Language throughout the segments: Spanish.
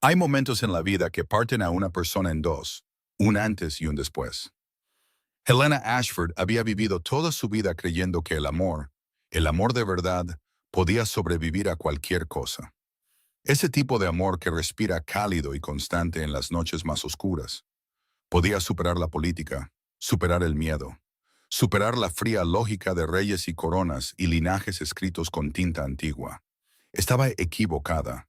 Hay momentos en la vida que parten a una persona en dos, un antes y un después. Helena Ashford había vivido toda su vida creyendo que el amor de verdad, podía sobrevivir a cualquier cosa. Ese tipo de amor que respira cálido y constante en las noches más oscuras. Podía superar la política, superar el miedo, superar la fría lógica de reyes y coronas y linajes escritos con tinta antigua. Estaba equivocada.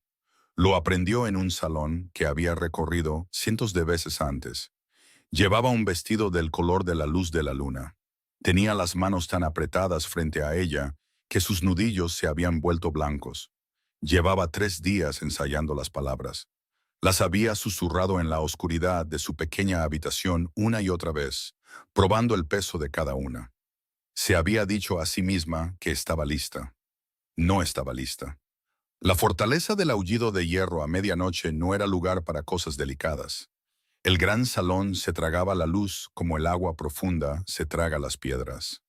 Lo aprendió en un salón que había recorrido cientos de veces antes. Llevaba un vestido del color de la luz de la luna. Tenía las manos tan apretadas frente a ella que sus nudillos se habían vuelto blancos. Llevaba 3 días ensayando las palabras. Las había susurrado en la oscuridad de su pequeña habitación una y otra vez, probando el peso de cada una. Se había dicho a sí misma que estaba lista. No estaba lista. La fortaleza del aullido de hierro a medianoche no era lugar para cosas delicadas. El gran salón se tragaba la luz como el agua profunda se traga las piedras.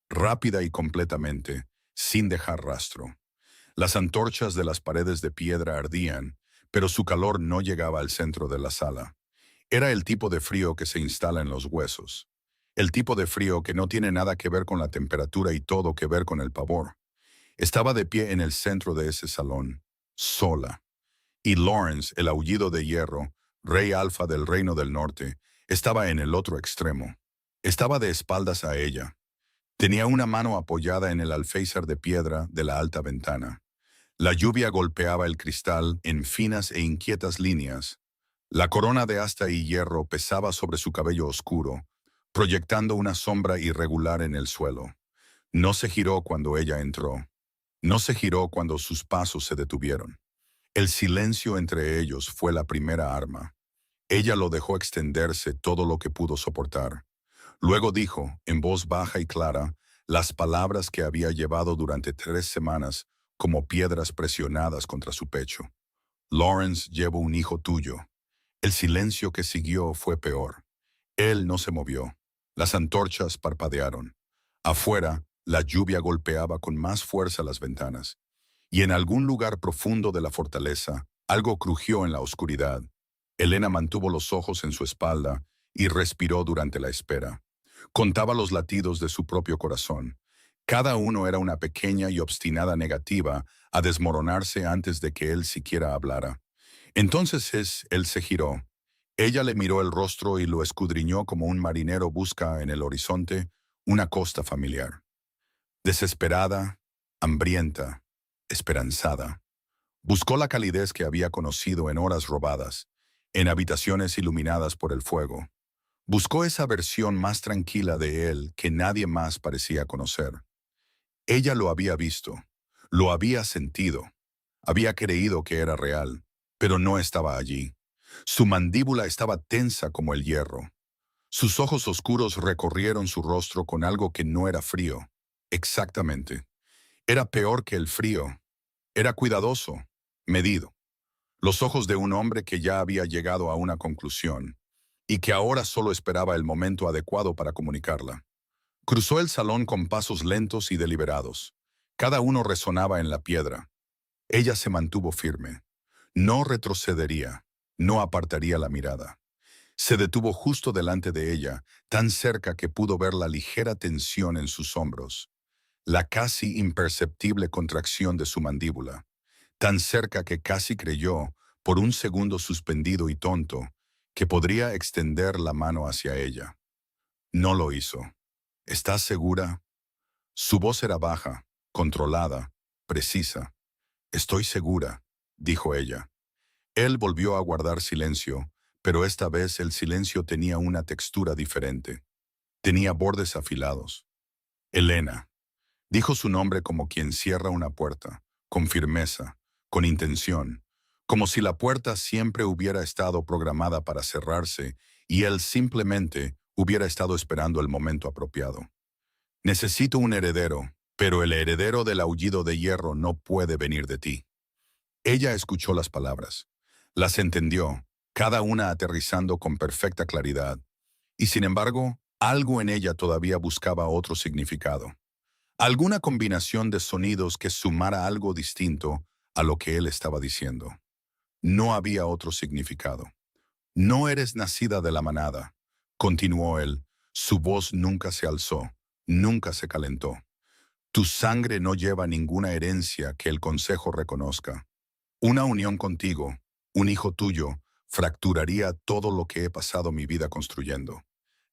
Rápida y completamente, sin dejar rastro. Las antorchas de las paredes de piedra ardían, pero su calor no llegaba al centro de la sala. Era el tipo de frío que se instala en los huesos. El tipo de frío que no tiene nada que ver con la temperatura y todo que ver con el pavor. Estaba de pie en el centro de ese salón, sola. Y Lawrence, el aullido de hierro, rey alfa del reino del norte, estaba en el otro extremo. Estaba de espaldas a ella. Tenía una mano apoyada en el alféizar de piedra de la alta ventana. La lluvia golpeaba el cristal en finas e inquietas líneas. La corona de asta y hierro pesaba sobre su cabello oscuro, proyectando una sombra irregular en el suelo. No se giró cuando ella entró. No se giró cuando sus pasos se detuvieron. El silencio entre ellos fue la primera arma. Ella lo dejó extenderse todo lo que pudo soportar. Luego dijo, en voz baja y clara, las palabras que había llevado durante 3 semanas como piedras presionadas contra su pecho. Lawrence, llevo un hijo tuyo. El silencio que siguió fue peor. Él no se movió. Las antorchas parpadearon. Afuera, la lluvia golpeaba con más fuerza las ventanas. Y en algún lugar profundo de la fortaleza, algo crujió en la oscuridad. Helena mantuvo los ojos en su espalda y respiró durante la espera. Contaba los latidos de su propio corazón. Cada uno era una pequeña y obstinada negativa a desmoronarse antes de que él siquiera hablara. Entonces él se giró. Ella le miró el rostro y lo escudriñó como un marinero busca en el horizonte una costa familiar. Desesperada, hambrienta, esperanzada. Buscó la calidez que había conocido en horas robadas, en habitaciones iluminadas por el fuego. Buscó esa versión más tranquila de él que nadie más parecía conocer. Ella lo había visto, lo había sentido, había creído que era real, pero no estaba allí. Su mandíbula estaba tensa como el hierro. Sus ojos oscuros recorrieron su rostro con algo que no era frío. Exactamente. Era peor que el frío. Era cuidadoso, medido. Los ojos de un hombre que ya había llegado a una conclusión y que ahora solo esperaba el momento adecuado para comunicarla. Cruzó el salón con pasos lentos y deliberados. Cada uno resonaba en la piedra. Ella se mantuvo firme. No retrocedería, no apartaría la mirada. Se detuvo justo delante de ella, tan cerca que pudo ver la ligera tensión en sus hombros, la casi imperceptible contracción de su mandíbula, tan cerca que casi creyó, por un segundo suspendido y tonto, que podría extender la mano hacia ella. No lo hizo. ¿Estás segura? Su voz era baja, controlada, precisa. Estoy segura, dijo ella. Él volvió a guardar silencio, pero esta vez el silencio tenía una textura diferente. Tenía bordes afilados. Helena. Dijo su nombre como quien cierra una puerta, con firmeza, con intención, como si la puerta siempre hubiera estado programada para cerrarse y él simplemente hubiera estado esperando el momento apropiado. Necesito un heredero, pero el heredero del aullido de hierro no puede venir de ti. Ella escuchó las palabras, las entendió, cada una aterrizando con perfecta claridad, y sin embargo, algo en ella todavía buscaba otro significado. Alguna combinación de sonidos que sumara algo distinto a lo que él estaba diciendo. No había otro significado. No eres nacida de la manada, continuó él. Su voz nunca se alzó, nunca se calentó. Tu sangre no lleva ninguna herencia que el consejo reconozca. Una unión contigo, un hijo tuyo, fracturaría todo lo que he pasado mi vida construyendo.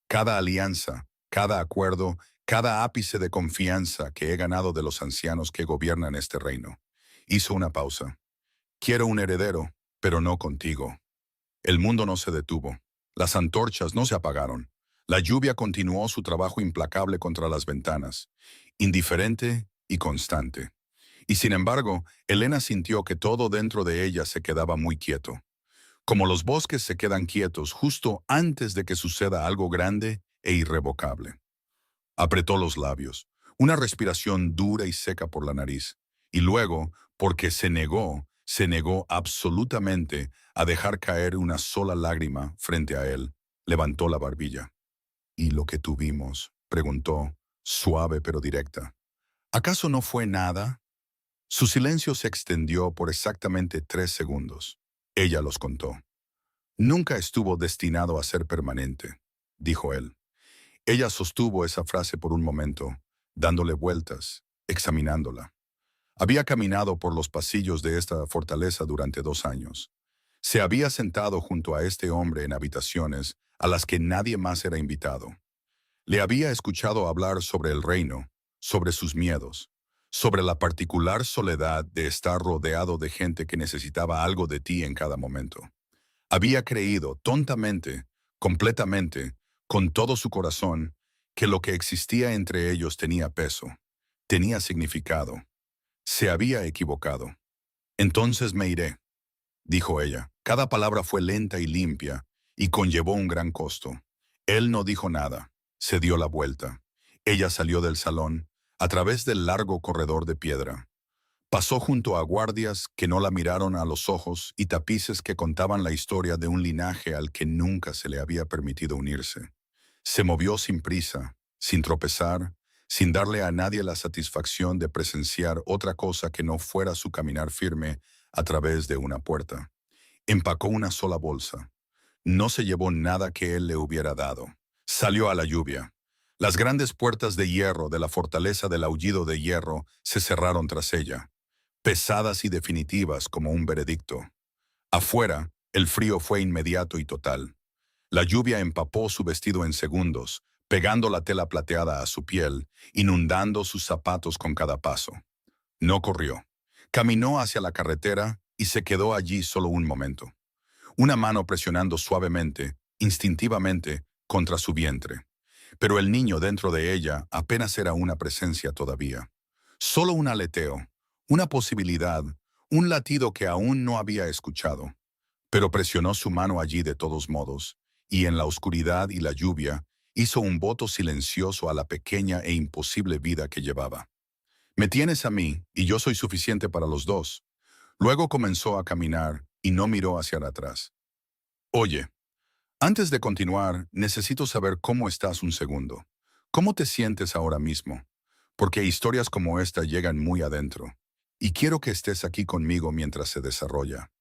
Cada alianza, cada acuerdo, cada ápice de confianza que he ganado de los ancianos que gobiernan este reino. Hizo una pausa. Quiero un heredero, pero no contigo. El mundo no se detuvo. Las antorchas no se apagaron. La lluvia continuó su trabajo implacable contra las ventanas, indiferente y constante. Y sin embargo, Helena sintió que todo dentro de ella se quedaba muy quieto. Como los bosques se quedan quietos justo antes de que suceda algo grande e irrevocable. Apretó los labios, una respiración dura y seca por la nariz, y luego, porque se negó absolutamente a dejar caer una sola lágrima frente a él, levantó la barbilla. ¿Y lo que tuvimos? Preguntó, suave pero directa. ¿Acaso no fue nada? Su silencio se extendió por exactamente 3 segundos. Ella los contó. Nunca estuvo destinado a ser permanente, dijo él. Ella sostuvo esa frase por un momento, dándole vueltas, examinándola. Había caminado por los pasillos de esta fortaleza durante 2 años. Se había sentado junto a este hombre en habitaciones a las que nadie más era invitado. Le había escuchado hablar sobre el reino, sobre sus miedos, sobre la particular soledad de estar rodeado de gente que necesitaba algo de ti en cada momento. Había creído tontamente, completamente, con todo su corazón, que lo que existía entre ellos tenía peso, tenía significado. Se había equivocado. Entonces me iré, dijo ella. Cada palabra fue lenta y limpia, y conllevó un gran costo. Él no dijo nada, se dio la vuelta. Ella salió del salón, a través del largo corredor de piedra. Pasó junto a guardias que no la miraron a los ojos y tapices que contaban la historia de un linaje al que nunca se le había permitido unirse. Se movió sin prisa, sin tropezar, sin darle a nadie la satisfacción de presenciar otra cosa que no fuera su caminar firme a través de una puerta. Empacó una sola bolsa. No se llevó nada que él le hubiera dado. Salió a la lluvia. Las grandes puertas de hierro de la fortaleza del aullido de hierro se cerraron tras ella, pesadas y definitivas como un veredicto. Afuera, el frío fue inmediato y total. La lluvia empapó su vestido en segundos, pegando la tela plateada a su piel, inundando sus zapatos con cada paso. No corrió. Caminó hacia la carretera y se quedó allí solo un momento. Una mano presionando suavemente, instintivamente, contra su vientre. Pero el niño dentro de ella apenas era una presencia todavía. Solo un aleteo, una posibilidad, un latido que aún no había escuchado. Pero presionó su mano allí de todos modos, y en la oscuridad y la lluvia hizo un voto silencioso a la pequeña e imposible vida que llevaba. Me tienes a mí, y yo soy suficiente para los dos. Luego comenzó a caminar y no miró hacia atrás. Oye, antes de continuar, necesito saber cómo estás un segundo. ¿Cómo te sientes ahora mismo? Porque historias como esta llegan muy adentro. Y quiero que estés aquí conmigo mientras se desarrolla.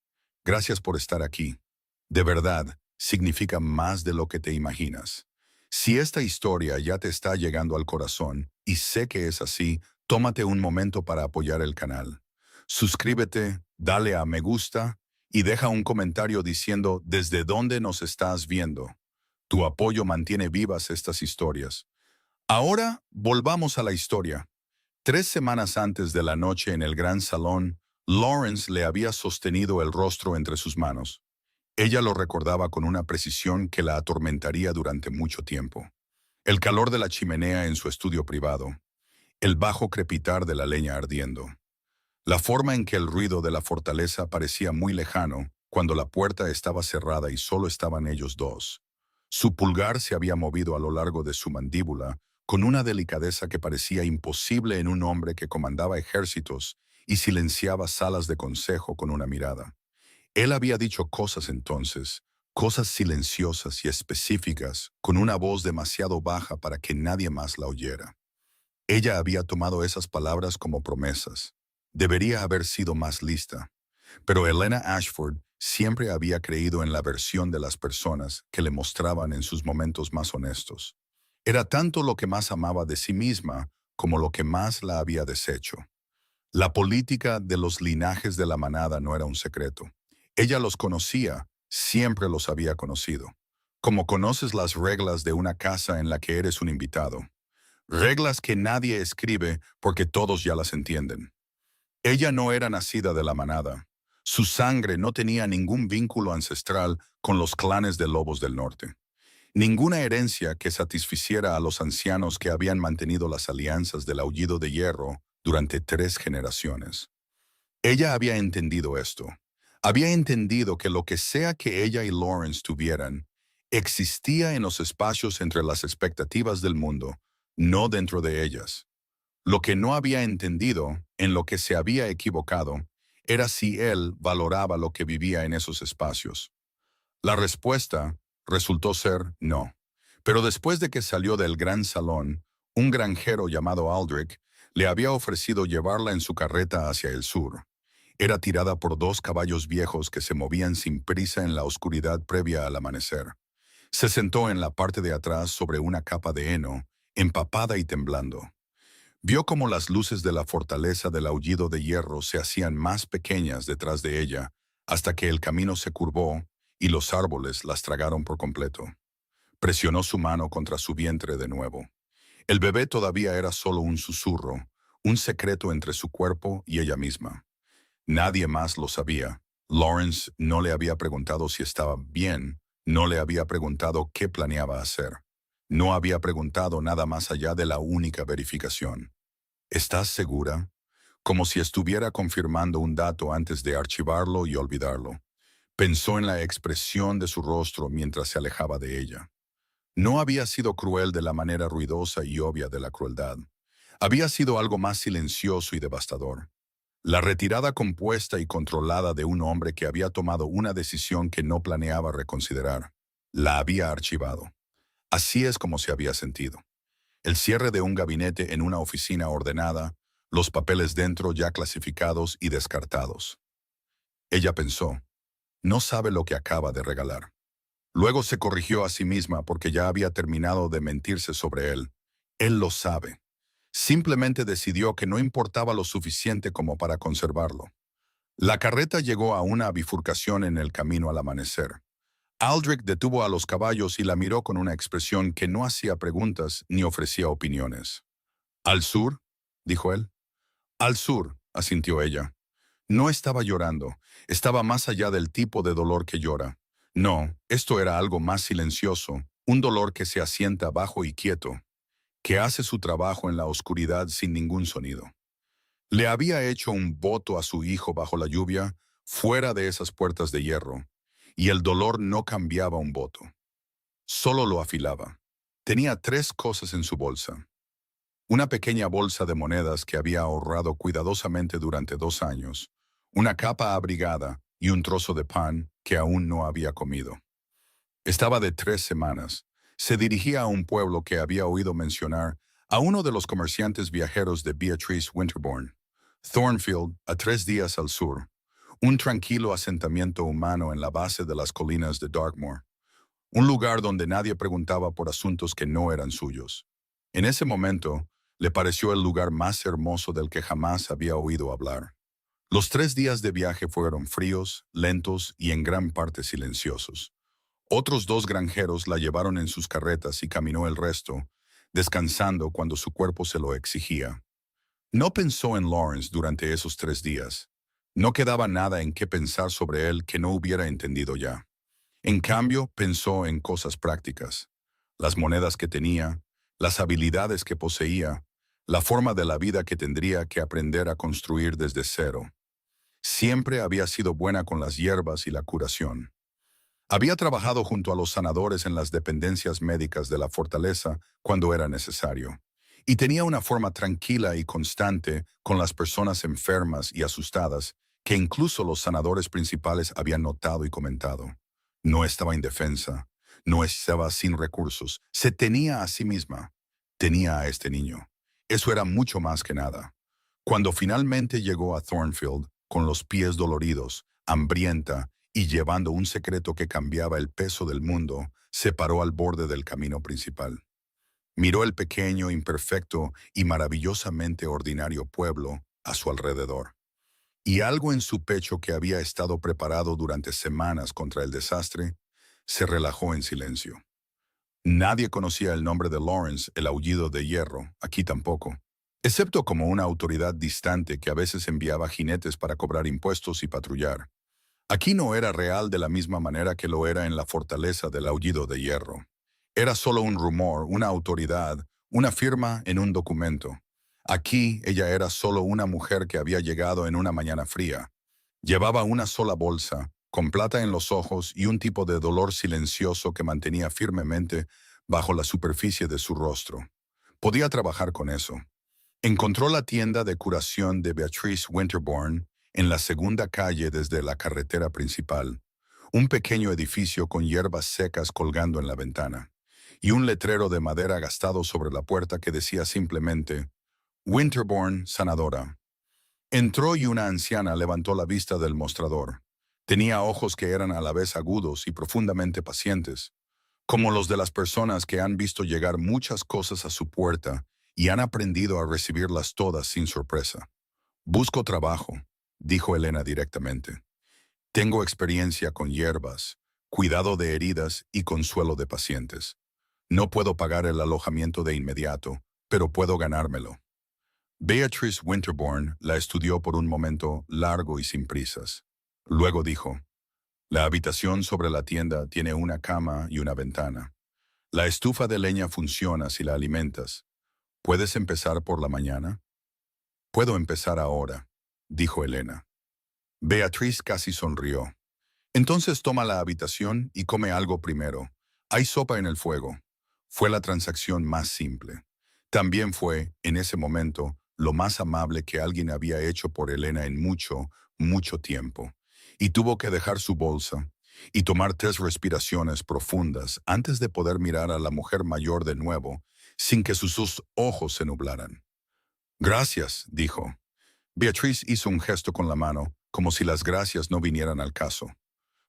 Gracias por estar aquí. De verdad, significa más de lo que te imaginas. Si esta historia ya te está llegando al corazón, y sé que es así, tómate un momento para apoyar el canal. Suscríbete, dale a me gusta y deja un comentario diciendo desde dónde nos estás viendo. Tu apoyo mantiene vivas estas historias. Ahora, volvamos a la historia. 3 semanas antes de la noche en el gran salón, Lawrence le había sostenido el rostro entre sus manos. Ella lo recordaba con una precisión que la atormentaría durante mucho tiempo. El calor de la chimenea en su estudio privado, el bajo crepitar de la leña ardiendo, la forma en que el ruido de la fortaleza parecía muy lejano cuando la puerta estaba cerrada y solo estaban ellos dos. Su pulgar se había movido a lo largo de su mandíbula con una delicadeza que parecía imposible en un hombre que comandaba ejércitos y silenciaba salas de consejo con una mirada. Él había dicho cosas entonces, cosas silenciosas y específicas, con una voz demasiado baja para que nadie más la oyera. Ella había tomado esas palabras como promesas. Debería haber sido más lista. Pero Helena Ashford Siempre había creído en la versión de las personas que le mostraban en sus momentos más honestos. Era tanto lo que más amaba de sí misma como lo que más la había deshecho. La política de los linajes de la manada no era un secreto. Ella los conocía, siempre los había conocido. Como conoces las reglas de una casa en la que eres un invitado. Reglas que nadie escribe porque todos ya las entienden. Ella no era nacida de la manada. Su sangre no tenía ningún vínculo ancestral con los clanes de lobos del norte. Ninguna herencia que satisficiera a los ancianos que habían mantenido las alianzas del aullido de hierro durante 3 generaciones. Ella había entendido esto. Había entendido que lo que sea que ella y Lawrence tuvieran, existía en los espacios entre las expectativas del mundo, no dentro de ellas. Lo que no había entendido, en lo que se había equivocado, era si él valoraba lo que vivía en esos espacios. La respuesta resultó ser no. Pero después de que salió del gran salón, un granjero llamado Aldrich le había ofrecido llevarla en su carreta hacia el sur. Era tirada por 2 caballos viejos que se movían sin prisa en la oscuridad previa al amanecer. Se sentó en la parte de atrás sobre una capa de heno, empapada y temblando. Vio cómo las luces de la fortaleza del aullido de hierro se hacían más pequeñas detrás de ella, hasta que el camino se curvó y los árboles las tragaron por completo. Presionó su mano contra su vientre de nuevo. El bebé todavía era solo un susurro, un secreto entre su cuerpo y ella misma. Nadie más lo sabía. Lawrence no le había preguntado si estaba bien, no le había preguntado qué planeaba hacer. No había preguntado nada más allá de la única verificación. ¿Estás segura? Como si estuviera confirmando un dato antes de archivarlo y olvidarlo. Pensó en la expresión de su rostro mientras se alejaba de ella. No había sido cruel de la manera ruidosa y obvia de la crueldad. Había sido algo más silencioso y devastador. La retirada compuesta y controlada de un hombre que había tomado una decisión que no planeaba reconsiderar. La había archivado. Así es como se había sentido. El cierre de un gabinete en una oficina ordenada, los papeles dentro ya clasificados y descartados. Ella pensó, no sabe lo que acaba de regalar. Luego se corrigió a sí misma porque ya había terminado de mentirse sobre él. Él lo sabe. Simplemente decidió que no importaba lo suficiente como para conservarlo. La carreta llegó a una bifurcación en el camino al amanecer. Aldrich detuvo a los caballos y la miró con una expresión que no hacía preguntas ni ofrecía opiniones. «¿Al sur?», dijo él. «Al sur», asintió ella. No estaba llorando, estaba más allá del tipo de dolor que llora. No, esto era algo más silencioso, un dolor que se asienta bajo y quieto, que hace su trabajo en la oscuridad sin ningún sonido. Le había hecho un voto a su hijo bajo la lluvia, fuera de esas puertas de hierro, y el dolor no cambiaba un voto. Solo lo afilaba. Tenía 3 cosas en su bolsa. Una pequeña bolsa de monedas que había ahorrado cuidadosamente durante 2 años, una capa abrigada y un trozo de pan que aún no había comido. Estaba de 3 semanas. Se dirigía a un pueblo que había oído mencionar a uno de los comerciantes viajeros de Beatrice Winterbourne, Thornfield, a 3 días al sur, un tranquilo asentamiento humano en la base de las colinas de Dartmoor, un lugar donde nadie preguntaba por asuntos que no eran suyos. En ese momento, le pareció el lugar más hermoso del que jamás había oído hablar. Los 3 días de viaje fueron fríos, lentos y en gran parte silenciosos. Otros 2 granjeros la llevaron en sus carretas y caminó el resto, descansando cuando su cuerpo se lo exigía. No pensó en Lawrence durante esos 3 días. No quedaba nada en qué pensar sobre él que no hubiera entendido ya. En cambio, pensó en cosas prácticas. Las monedas que tenía, las habilidades que poseía, la forma de la vida que tendría que aprender a construir desde cero. Siempre había sido buena con las hierbas y la curación. Había trabajado junto a los sanadores en las dependencias médicas de la fortaleza cuando era necesario. Y tenía una forma tranquila y constante con las personas enfermas y asustadas que incluso los sanadores principales habían notado y comentado. No estaba indefensa, no estaba sin recursos, se tenía a sí misma, tenía a este niño. Eso era mucho más que nada. Cuando finalmente llegó a Thornfield, con los pies doloridos, hambrienta y llevando un secreto que cambiaba el peso del mundo, se paró al borde del camino principal. Miró el pequeño, imperfecto y maravillosamente ordinario pueblo a su alrededor. Y algo en su pecho que había estado preparado durante semanas contra el desastre, se relajó en silencio. Nadie conocía el nombre de Lawrence, el aullido de hierro, aquí tampoco, excepto como una autoridad distante que a veces enviaba jinetes para cobrar impuestos y patrullar. Aquí no era real de la misma manera que lo era en la fortaleza del aullido de hierro. Era solo un rumor, una autoridad, una firma en un documento. Aquí ella era solo una mujer que había llegado en una mañana fría. Llevaba una sola bolsa, con plata en los ojos y un tipo de dolor silencioso que mantenía firmemente bajo la superficie de su rostro. Podía trabajar con eso. Encontró la tienda de curación de Beatrice Winterbourne en la segunda calle desde la carretera principal, un pequeño edificio con hierbas secas colgando en la ventana, y un letrero de madera gastado sobre la puerta que decía simplemente Winterbourne Sanadora. Entró y una anciana levantó la vista del mostrador. Tenía ojos que eran a la vez agudos y profundamente pacientes, como los de las personas que han visto llegar muchas cosas a su puerta y han aprendido a recibirlas todas sin sorpresa. Busco trabajo, dijo Elena directamente. Tengo experiencia con hierbas, cuidado de heridas y consuelo de pacientes. No puedo pagar el alojamiento de inmediato, pero puedo ganármelo. Beatrice Winterbourne la estudió por un momento largo y sin prisas. Luego dijo, la habitación sobre la tienda tiene una cama y una ventana. La estufa de leña funciona si la alimentas. ¿Puedes empezar por la mañana? Puedo empezar ahora, dijo Elena. Beatriz casi sonrió. Entonces toma la habitación y come algo primero. Hay sopa en el fuego. Fue la transacción más simple. También fue, en ese momento, lo más amable que alguien había hecho por Elena en mucho, mucho tiempo. Y tuvo que dejar su bolsa y tomar 3 respiraciones profundas antes de poder mirar a la mujer mayor de nuevo, sin que sus ojos se nublaran. Gracias, dijo. Beatriz hizo un gesto con la mano, como si las gracias no vinieran al caso.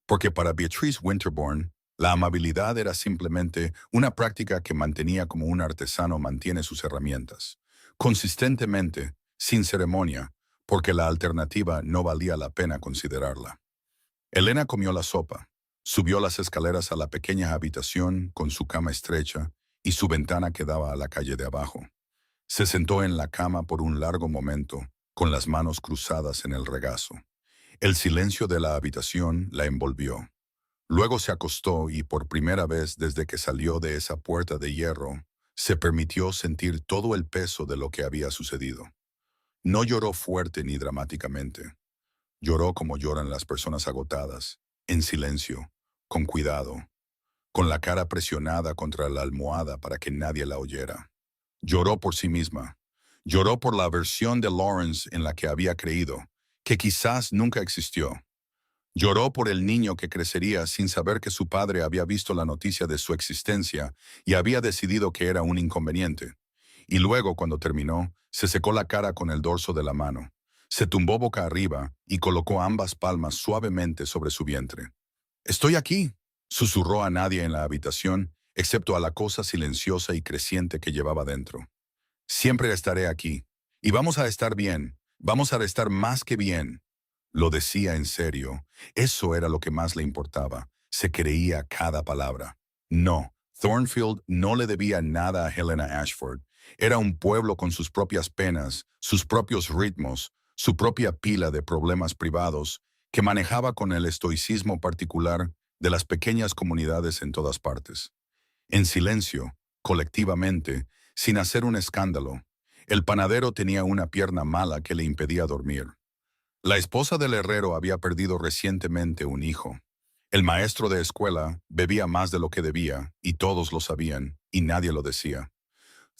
Porque para Beatrice Winterbourne, la amabilidad era simplemente una práctica que mantenía como un artesano mantiene sus herramientas. Consistentemente, sin ceremonia, porque la alternativa no valía la pena considerarla. Elena comió la sopa, subió las escaleras a la pequeña habitación con su cama estrecha y su ventana que daba a la calle de abajo. Se sentó en la cama por un largo momento, con las manos cruzadas en el regazo. El silencio de la habitación la envolvió. Luego se acostó y por primera vez desde que salió de esa puerta de hierro, se permitió sentir todo el peso de lo que había sucedido. No lloró fuerte ni dramáticamente. Lloró como lloran las personas agotadas, en silencio, con cuidado, con la cara presionada contra la almohada para que nadie la oyera. Lloró por sí misma. Lloró por la versión de Lawrence en la que había creído, que quizás nunca existió. Lloró por el niño que crecería sin saber que su padre había visto la noticia de su existencia y había decidido que era un inconveniente. Y luego, cuando terminó, se secó la cara con el dorso de la mano. Se tumbó boca arriba y colocó ambas palmas suavemente sobre su vientre. «Estoy aquí», susurró a nadie en la habitación, excepto a la cosa silenciosa y creciente que llevaba dentro. «Siempre estaré aquí. Y vamos a estar bien. Vamos a estar más que bien». Lo decía en serio. Eso era lo que más le importaba. Se creía cada palabra. No, Thornfield no le debía nada a Helena Ashford. Era un pueblo con sus propias penas, sus propios ritmos, su propia pila de problemas privados, que manejaba con el estoicismo particular de las pequeñas comunidades en todas partes. En silencio, colectivamente, sin hacer un escándalo, el panadero tenía una pierna mala que le impedía dormir. La esposa del herrero había perdido recientemente un hijo. El maestro de escuela bebía más de lo que debía, y todos lo sabían, y nadie lo decía.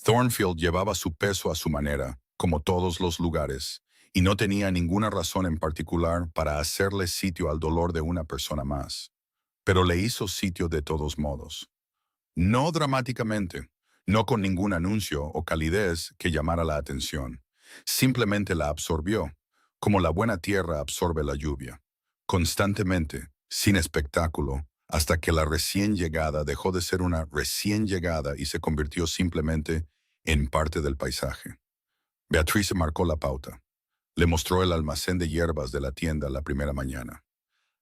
Thornfield llevaba su peso a su manera, como todos los lugares, y no tenía ninguna razón en particular para hacerle sitio al dolor de una persona más. Pero le hizo sitio de todos modos. No dramáticamente, no con ningún anuncio o calidez que llamara la atención. Simplemente la absorbió, como la buena tierra absorbe la lluvia. Constantemente, sin espectáculo, hasta que la recién llegada dejó de ser una recién llegada y se convirtió simplemente en parte del paisaje. Beatrice marcó la pauta. Le mostró el almacén de hierbas de la tienda la primera mañana.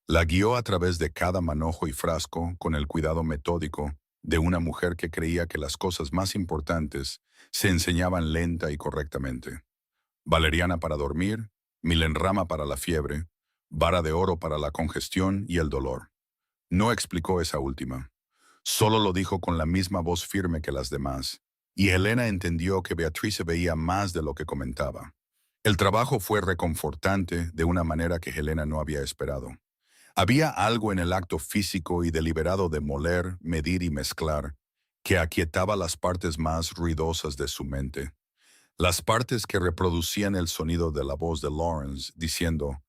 La guió a través de cada manojo y frasco con el cuidado metódico de una mujer que creía que las cosas más importantes se enseñaban lenta y correctamente. Valeriana para dormir, milenrama para la fiebre, vara de oro para la congestión y el dolor. No explicó esa última. Solo lo dijo con la misma voz firme que las demás, y Helena entendió que Beatrice veía más de lo que comentaba. El trabajo fue reconfortante de una manera que Helena no había esperado. Había algo en el acto físico y deliberado de moler, medir y mezclar que aquietaba las partes más ruidosas de su mente. Las partes que reproducían el sonido de la voz de Lawrence diciendo,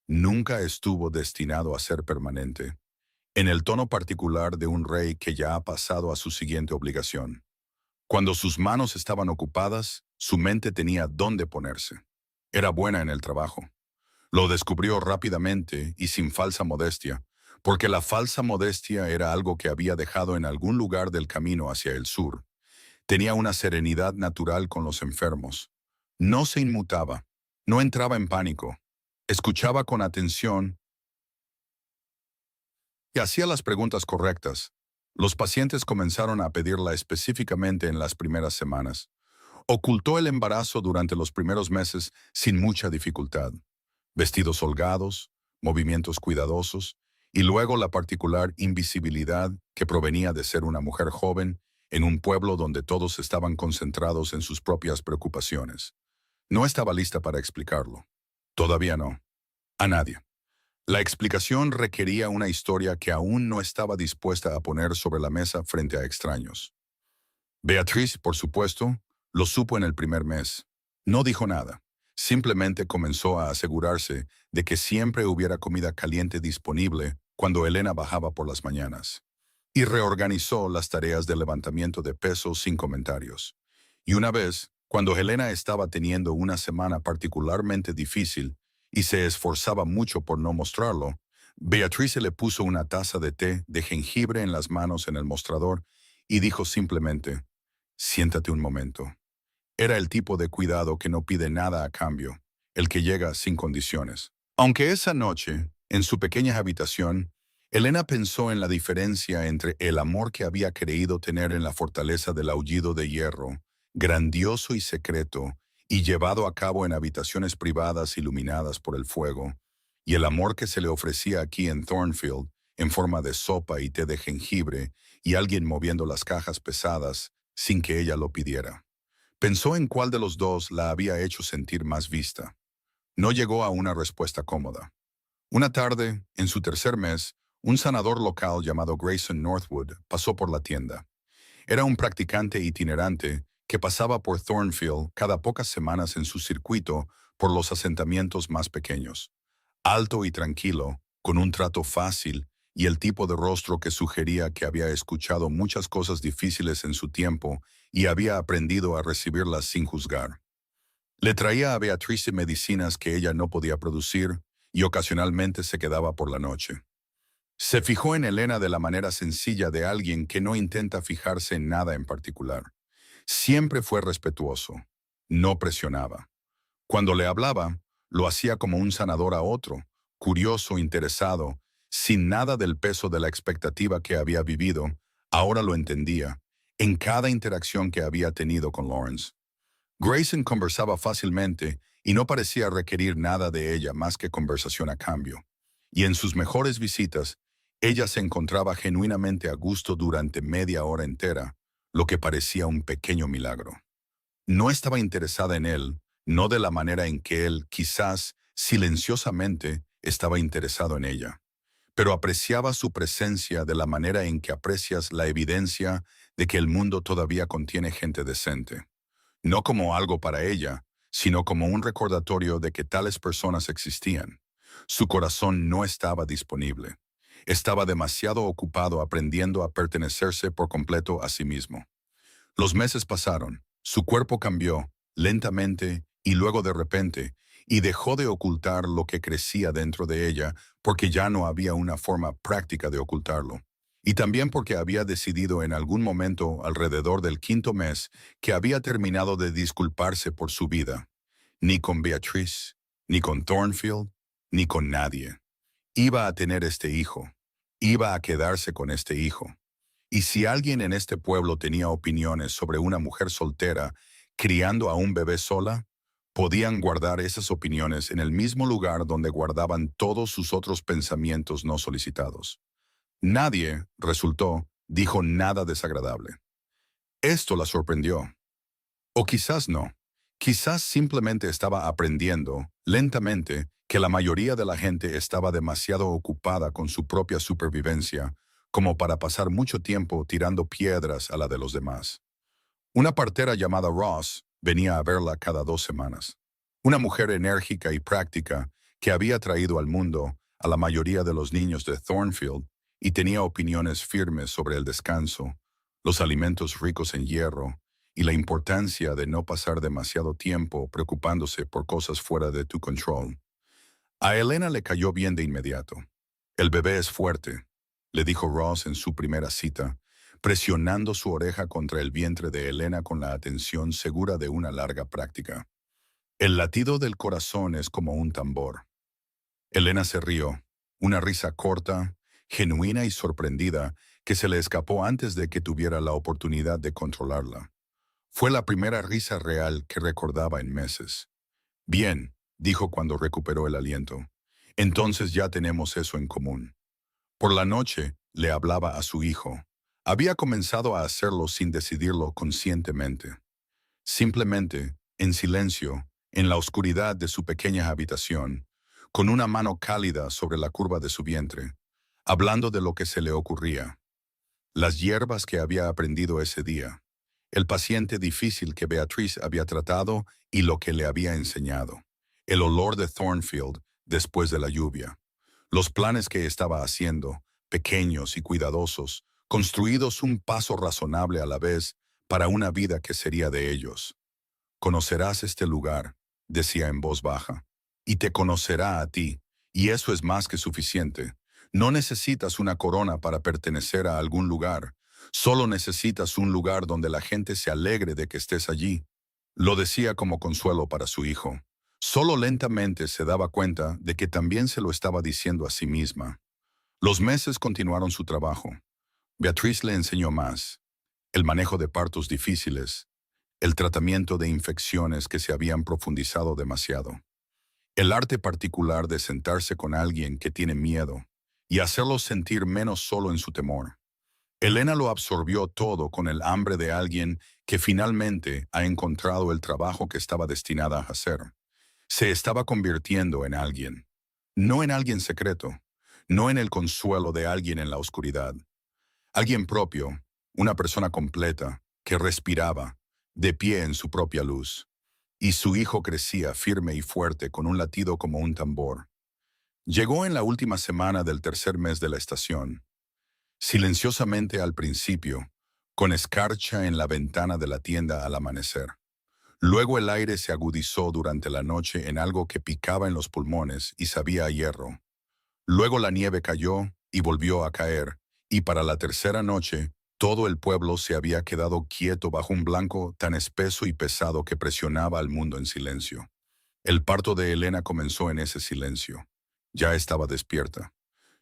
nunca estuvo destinado a ser permanente, en el tono particular de un rey que ya ha pasado a su siguiente obligación. Cuando sus manos estaban ocupadas, su mente tenía dónde ponerse. Era buena en el trabajo. Lo descubrió rápidamente y sin falsa modestia, porque la falsa modestia era algo que había dejado en algún lugar del camino hacia el sur. Tenía una serenidad natural con los enfermos. No se inmutaba, no entraba en pánico. Escuchaba con atención y hacía las preguntas correctas. Los pacientes comenzaron a pedirla específicamente en las primeras semanas. Ocultó el embarazo durante los primeros meses sin mucha dificultad. Vestidos holgados, movimientos cuidadosos, y luego la particular invisibilidad que provenía de ser una mujer joven en un pueblo donde todos estaban concentrados en sus propias preocupaciones. No estaba lista para explicarlo. Todavía no. A nadie. La explicación requería una historia que aún no estaba dispuesta a poner sobre la mesa frente a extraños. Beatriz, por supuesto, lo supo en el primer mes. No dijo nada. Simplemente comenzó a asegurarse de que siempre hubiera comida caliente disponible cuando Helena bajaba por las mañanas. Y reorganizó las tareas de levantamiento de peso sin comentarios. Y una vez, cuando Helena estaba teniendo una semana particularmente difícil y se esforzaba mucho por no mostrarlo, Beatriz le puso una taza de té de jengibre en las manos en el mostrador y dijo simplemente, siéntate un momento. Era el tipo de cuidado que no pide nada a cambio, el que llega sin condiciones. Aunque esa noche, en su pequeña habitación, Helena pensó en la diferencia entre el amor que había creído tener en la fortaleza del aullido de hierro, grandioso y secreto, y llevado a cabo en habitaciones privadas iluminadas por el fuego, y el amor que se le ofrecía aquí en Thornfield, en forma de sopa y té de jengibre, y alguien moviendo las cajas pesadas sin que ella lo pidiera. Pensó en cuál de los dos la había hecho sentir más vista. No llegó a una respuesta cómoda. Una tarde, en su tercer mes, un sanador local llamado Grayson Northwood pasó por la tienda. Era un practicante itinerante que pasaba por Thornfield cada pocas semanas en su circuito por los asentamientos más pequeños. Alto y tranquilo, con un trato fácil y el tipo de rostro que sugería que había escuchado muchas cosas difíciles en su tiempo y había aprendido a recibirlas sin juzgar. Le traía a Beatrice medicinas que ella no podía producir y ocasionalmente se quedaba por la noche. Se fijó en Helena de la manera sencilla de alguien que no intenta fijarse en nada en particular. Siempre fue respetuoso. No presionaba. Cuando le hablaba, lo hacía como un sanador a otro, curioso, interesado, sin nada del peso de la expectativa que había vivido. Ahora lo entendía, en cada interacción que había tenido con Lawrence. Grayson conversaba fácilmente y no parecía requerir nada de ella más que conversación a cambio. Y en sus mejores visitas, ella se encontraba genuinamente a gusto durante media hora entera, lo que parecía un pequeño milagro. No estaba interesada en él, no de la manera en que él, quizás silenciosamente, estaba interesado en ella, pero apreciaba su presencia de la manera en que aprecias la evidencia de que el mundo todavía contiene gente decente. No como algo para ella, sino como un recordatorio de que tales personas existían. Su corazón no estaba disponible. Estaba demasiado ocupado aprendiendo a pertenecerse por completo a sí mismo. Los meses pasaron, su cuerpo cambió, lentamente y luego de repente, y dejó de ocultar lo que crecía dentro de ella porque ya no había una forma práctica de ocultarlo. Y también porque había decidido en algún momento alrededor del quinto mes que había terminado de disculparse por su vida. Ni con Beatrice, ni con Thornfield, ni con nadie. Iba a tener este hijo. Iba a quedarse con este hijo. Y si alguien en este pueblo tenía opiniones sobre una mujer soltera criando a un bebé sola, podían guardar esas opiniones en el mismo lugar donde guardaban todos sus otros pensamientos no solicitados. Nadie, resultó, dijo nada desagradable. Esto la sorprendió. O quizás no. Quizás simplemente estaba aprendiendo, lentamente, que la mayoría de la gente estaba demasiado ocupada con su propia supervivencia como para pasar mucho tiempo tirando piedras a la de los demás. Una partera llamada Ross venía a verla cada 2 semanas. Una mujer enérgica y práctica que había traído al mundo a la mayoría de los niños de Thornfield y tenía opiniones firmes sobre el descanso, los alimentos ricos en hierro y la importancia de no pasar demasiado tiempo preocupándose por cosas fuera de tu control. A Elena le cayó bien de inmediato. El bebé es fuerte, le dijo Ross en su primera cita, presionando su oreja contra el vientre de Elena con la atención segura de una larga práctica. El latido del corazón es como un tambor. Elena se rió, una risa corta, genuina y sorprendida que se le escapó antes de que tuviera la oportunidad de controlarla. Fue la primera risa real que recordaba en meses. Bien, dijo cuando recuperó el aliento. Entonces ya tenemos eso en común. Por la noche le hablaba a su hijo. Había comenzado a hacerlo sin decidirlo conscientemente. Simplemente, en silencio, en la oscuridad de su pequeña habitación, con una mano cálida sobre la curva de su vientre, hablando de lo que se le ocurría. Las hierbas que había aprendido ese día, el paciente difícil que Beatrice había tratado y lo que le había enseñado, el olor de Thornfield después de la lluvia, los planes que estaba haciendo, pequeños y cuidadosos, construidos un paso razonable a la vez para una vida que sería de ellos. Conocerás este lugar, decía en voz baja, y te conocerá a ti, y eso es más que suficiente. No necesitas una corona para pertenecer a algún lugar, solo necesitas un lugar donde la gente se alegre de que estés allí. Lo decía como consuelo para su hijo. Solo lentamente se daba cuenta de que también se lo estaba diciendo a sí misma. Los meses continuaron su trabajo. Beatriz le enseñó más. El manejo de partos difíciles, el tratamiento de infecciones que se habían profundizado demasiado, el arte particular de sentarse con alguien que tiene miedo y hacerlo sentir menos solo en su temor. Elena lo absorbió todo con el hambre de alguien que finalmente ha encontrado el trabajo que estaba destinada a hacer. Se estaba convirtiendo en alguien. No en alguien secreto, no en el consuelo de alguien en la oscuridad. Alguien propio, una persona completa, que respiraba, de pie en su propia luz. Y su hijo crecía firme y fuerte con un latido como un tambor. Llegó en la última semana del tercer mes de la estación. Silenciosamente al principio, con escarcha en la ventana de la tienda al amanecer. Luego el aire se agudizó durante la noche en algo que picaba en los pulmones y sabía a hierro. Luego la nieve cayó y volvió a caer, y para la tercera noche, todo el pueblo se había quedado quieto bajo un blanco tan espeso y pesado que presionaba al mundo en silencio. El parto de Elena comenzó en ese silencio. Ya estaba despierta.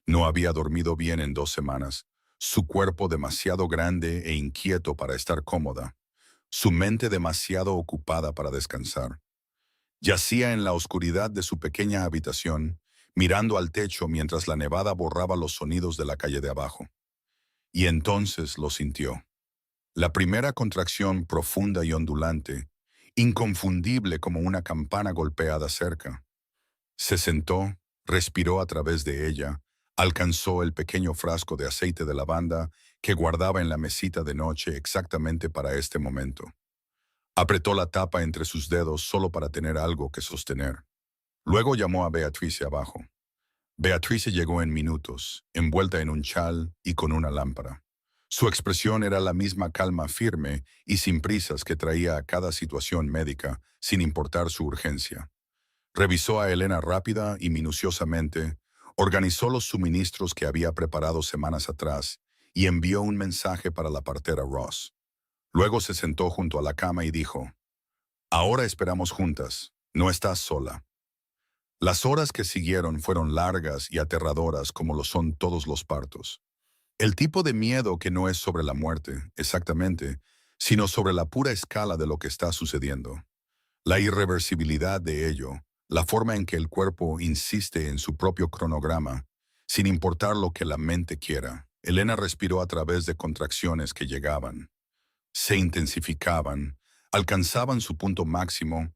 No había dormido bien en 2 semanas, su cuerpo demasiado grande e inquieto para estar cómoda, su mente demasiado ocupada para descansar. Yacía en la oscuridad de su pequeña habitación, mirando al techo mientras la nevada borraba los sonidos de la calle de abajo. Y entonces lo sintió. La primera contracción profunda y ondulante, inconfundible como una campana golpeada cerca. Se sentó, respiró a través de ella, alcanzó el pequeño frasco de aceite de lavanda que guardaba en la mesita de noche exactamente para este momento. Apretó la tapa entre sus dedos solo para tener algo que sostener. Luego llamó a Beatrice abajo. Beatrice llegó en minutos, envuelta en un chal y con una lámpara. Su expresión era la misma calma firme y sin prisas que traía a cada situación médica, sin importar su urgencia. Revisó a Helena rápida y minuciosamente, organizó los suministros que había preparado semanas atrás y envió un mensaje para la partera Ross. Luego se sentó junto a la cama y dijo, «Ahora esperamos juntas, no estás sola». Las horas que siguieron fueron largas y aterradoras como lo son todos los partos. El tipo de miedo que no es sobre la muerte, exactamente, sino sobre la pura escala de lo que está sucediendo. La irreversibilidad de ello, la forma en que el cuerpo insiste en su propio cronograma, sin importar lo que la mente quiera. Helena respiró a través de contracciones que llegaban, se intensificaban, alcanzaban su punto máximo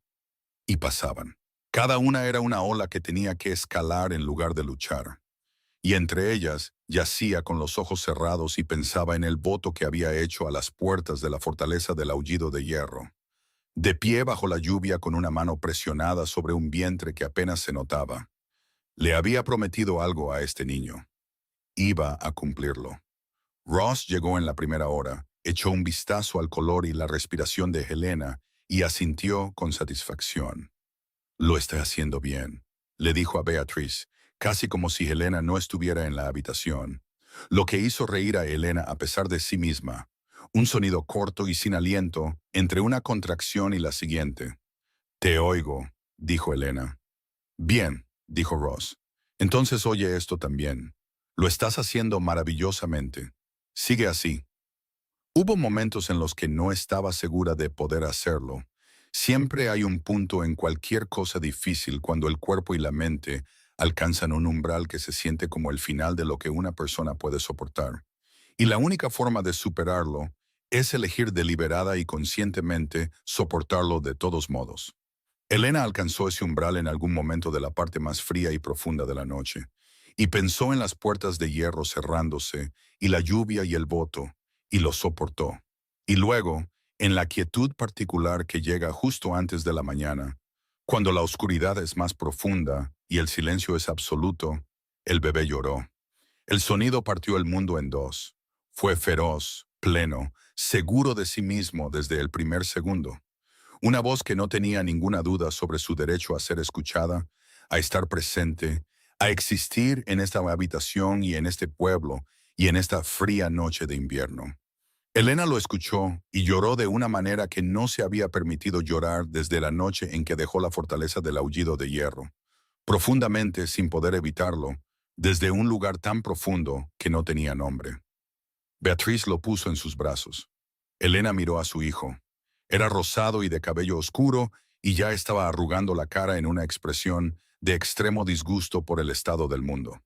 y pasaban. Cada una era una ola que tenía que escalar en lugar de luchar. Y entre ellas yacía con los ojos cerrados y pensaba en el voto que había hecho a las puertas de la fortaleza del aullido de hierro. De pie bajo la lluvia con una mano presionada sobre un vientre que apenas se notaba. Le había prometido algo a este niño. Iba a cumplirlo. Ross llegó en la primera hora, echó un vistazo al color y la respiración de Helena y asintió con satisfacción. «Lo está haciendo bien», le dijo a Beatriz, casi como si Helena no estuviera en la habitación. Lo que hizo reír a Helena a pesar de sí misma. Un sonido corto y sin aliento entre una contracción y la siguiente. «Te oigo», dijo Helena. «Bien», dijo Ross. «Entonces oye esto también. Lo estás haciendo maravillosamente. Sigue así». Hubo momentos en los que no estaba segura de poder hacerlo. Siempre hay un punto en cualquier cosa difícil cuando el cuerpo y la mente alcanzan un umbral que se siente como el final de lo que una persona puede soportar. Y la única forma de superarlo es elegir deliberada y conscientemente soportarlo de todos modos. Helena alcanzó ese umbral en algún momento de la parte más fría y profunda de la noche, y pensó en las puertas de hierro cerrándose, y la lluvia y el voto, y lo soportó. Y luego, en la quietud particular que llega justo antes de la mañana, cuando la oscuridad es más profunda y el silencio es absoluto, el bebé lloró. El sonido partió el mundo en dos. Fue feroz, pleno, seguro de sí mismo desde el primer segundo. Una voz que no tenía ninguna duda sobre su derecho a ser escuchada, a estar presente, a existir en esta habitación y en este pueblo y en esta fría noche de invierno. Helena lo escuchó y lloró de una manera que no se había permitido llorar desde la noche en que dejó la fortaleza del aullido de hierro, profundamente sin poder evitarlo, desde un lugar tan profundo que no tenía nombre. Beatriz lo puso en sus brazos. Helena miró a su hijo. Era rosado y de cabello oscuro y ya estaba arrugando la cara en una expresión de extremo disgusto por el estado del mundo.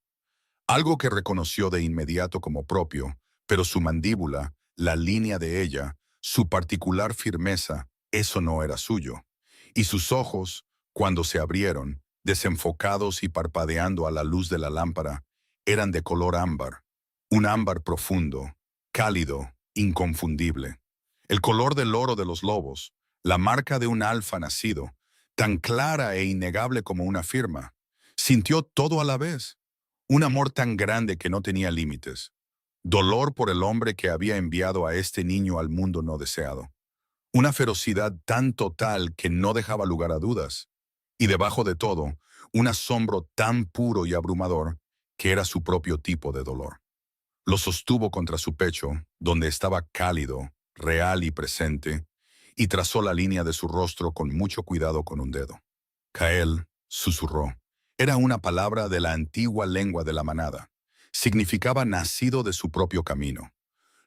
Algo que reconoció de inmediato como propio, pero su mandíbula, la línea de ella, su particular firmeza, eso no era suyo. Y sus ojos, cuando se abrieron, desenfocados y parpadeando a la luz de la lámpara, eran de color ámbar, un ámbar profundo, cálido, inconfundible. El color del oro de los lobos, la marca de un alfa nacido, tan clara e innegable como una firma. Sintió todo a la vez. Un amor tan grande que no tenía límites. Dolor por el hombre que había enviado a este niño al mundo no deseado. Una ferocidad tan total que no dejaba lugar a dudas. Y debajo de todo, un asombro tan puro y abrumador que era su propio tipo de dolor. Lo sostuvo contra su pecho, donde estaba cálido, real y presente, y trazó la línea de su rostro con mucho cuidado con un dedo. Kael, susurró. Era una palabra de la antigua lengua de la manada. Significaba nacido de su propio camino.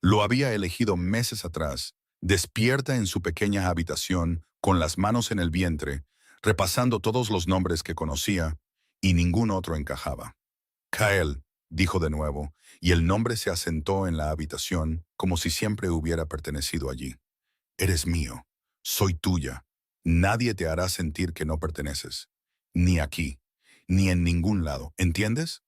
Lo había elegido meses atrás, despierta en su pequeña habitación, con las manos en el vientre, repasando todos los nombres que conocía, y ningún otro encajaba. Kael, dijo de nuevo, y el nombre se asentó en la habitación como si siempre hubiera pertenecido allí. Eres mío, soy tuya. Nadie te hará sentir que no perteneces. Ni aquí, ni en ningún lado, ¿entiendes?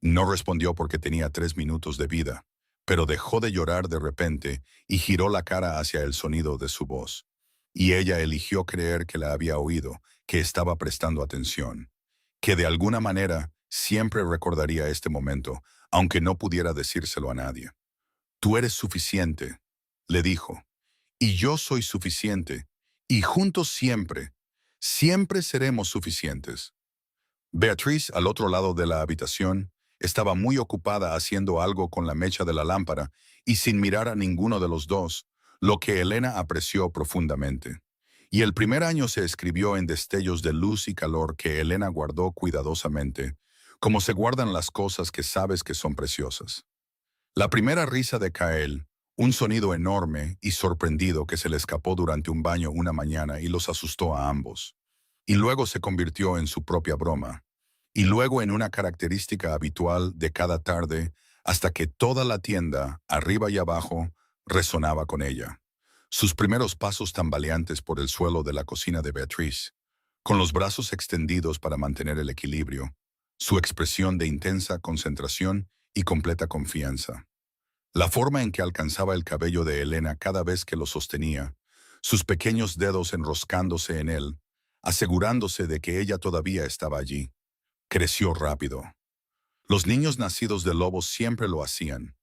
No respondió porque tenía 3 minutos de vida, pero dejó de llorar de repente y giró la cara hacia el sonido de su voz. Y ella eligió creer que la había oído, que estaba prestando atención, que de alguna manera siempre recordaría este momento, aunque no pudiera decírselo a nadie. Tú eres suficiente, le dijo, y yo soy suficiente, y juntos siempre, Siempre seremos suficientes. Beatriz, al otro lado de la habitación, estaba muy ocupada haciendo algo con la mecha de la lámpara y sin mirar a ninguno de los dos, lo que Elena apreció profundamente. Y el primer año se escribió en destellos de luz y calor que Elena guardó cuidadosamente, como se guardan las cosas que sabes que son preciosas. La primera risa de Kael, un sonido enorme y sorprendido que se le escapó durante un baño una mañana y los asustó a ambos. Y luego se convirtió en su propia broma. Y luego en una característica habitual de cada tarde, hasta que toda la tienda, arriba y abajo, resonaba con ella. Sus primeros pasos tambaleantes por el suelo de la cocina de Beatriz, con los brazos extendidos para mantener el equilibrio, su expresión de intensa concentración y completa confianza. La forma en que alcanzaba el cabello de Elena cada vez que lo sostenía, sus pequeños dedos enroscándose en él, asegurándose de que ella todavía estaba allí, creció rápido. Los niños nacidos de lobos siempre lo hacían.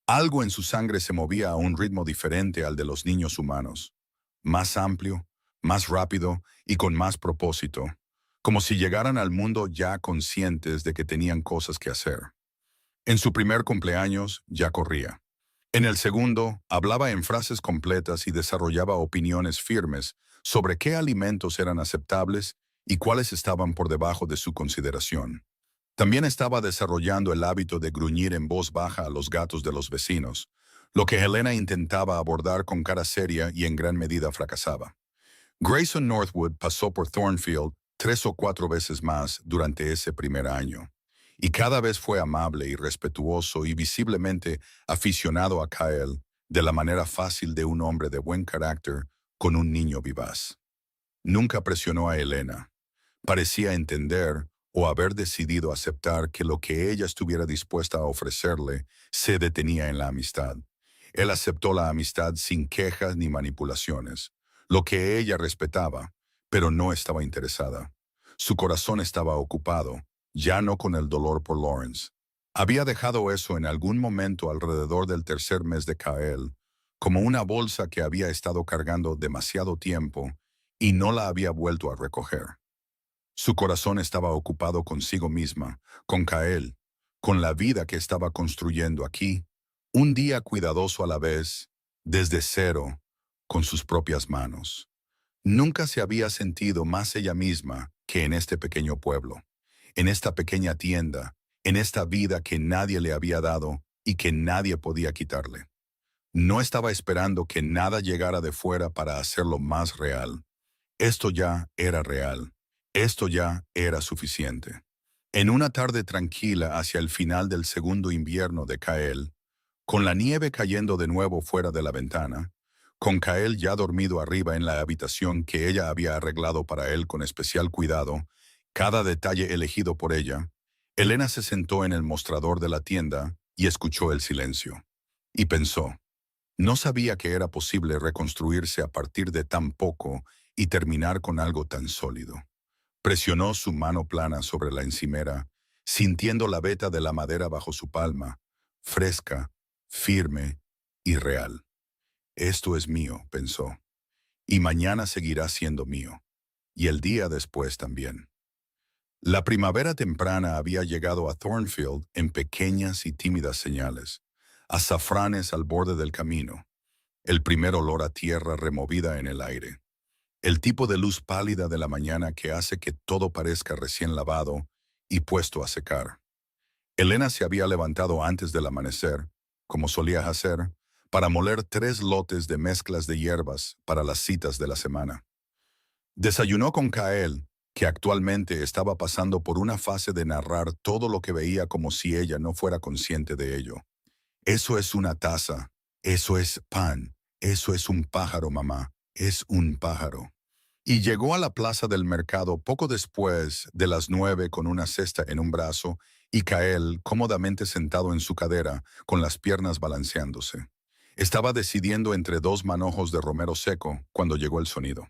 Algo en su sangre se movía a un ritmo diferente al de los niños humanos, más amplio, más rápido y con más propósito, como si llegaran al mundo ya conscientes de que tenían cosas que hacer. En su primer cumpleaños ya corría. En el segundo, hablaba en frases completas y desarrollaba opiniones firmes sobre qué alimentos eran aceptables y cuáles estaban por debajo de su consideración. También estaba desarrollando el hábito de gruñir en voz baja a los gatos de los vecinos, lo que Helena intentaba abordar con cara seria y en gran medida fracasaba. Grayson Northwood pasó por Thornfield 3 o 4 veces más durante ese primer año, y cada vez fue amable y respetuoso y visiblemente aficionado a Kyle de la manera fácil de un hombre de buen carácter con un niño vivaz. Nunca presionó a Helena. Parecía entender o haber decidido aceptar que lo que ella estuviera dispuesta a ofrecerle se detenía en la amistad. Él aceptó la amistad sin quejas ni manipulaciones, lo que ella respetaba, pero no estaba interesada. Su corazón estaba ocupado, ya no con el dolor por Lawrence. Había dejado eso en algún momento alrededor del tercer mes de Kael, como una bolsa que había estado cargando demasiado tiempo y no la había vuelto a recoger. Su corazón estaba ocupado consigo misma, con Kael, con la vida que estaba construyendo aquí, un día cuidadoso a la vez, desde cero, con sus propias manos. Nunca se había sentido más ella misma que en este pequeño pueblo, en esta pequeña tienda, en esta vida que nadie le había dado y que nadie podía quitarle. No estaba esperando que nada llegara de fuera para hacerlo más real. Esto ya era real. Esto ya era suficiente. En una tarde tranquila hacia el final del segundo invierno de Kael, con la nieve cayendo de nuevo fuera de la ventana, con Kael ya dormido arriba en la habitación que ella había arreglado para él con especial cuidado, cada detalle elegido por ella, Elena se sentó en el mostrador de la tienda y escuchó el silencio. Y pensó, no sabía que era posible reconstruirse a partir de tan poco y terminar con algo tan sólido. Presionó su mano plana sobre la encimera, sintiendo la veta de la madera bajo su palma, fresca, firme y real. Esto es mío, pensó, y mañana seguirá siendo mío, y el día después también. La primavera temprana había llegado a Thornfield en pequeñas y tímidas señales, azafranes al borde del camino, el primer olor a tierra removida en el aire, el tipo de luz pálida de la mañana que hace que todo parezca recién lavado y puesto a secar. Elena se había levantado antes del amanecer, como solía hacer, para moler 3 lotes de mezclas de hierbas para las citas de la semana. Desayunó con Kael, que actualmente estaba pasando por una fase de narrar todo lo que veía como si ella no fuera consciente de ello. Eso es una taza, eso es pan, eso es un pájaro, mamá, es un pájaro. Y llegó a la plaza del mercado poco después de las 9 con una cesta en un brazo y Kael cómodamente sentado en su cadera, con las piernas balanceándose. Estaba decidiendo entre 2 manojos de romero seco cuando llegó el sonido.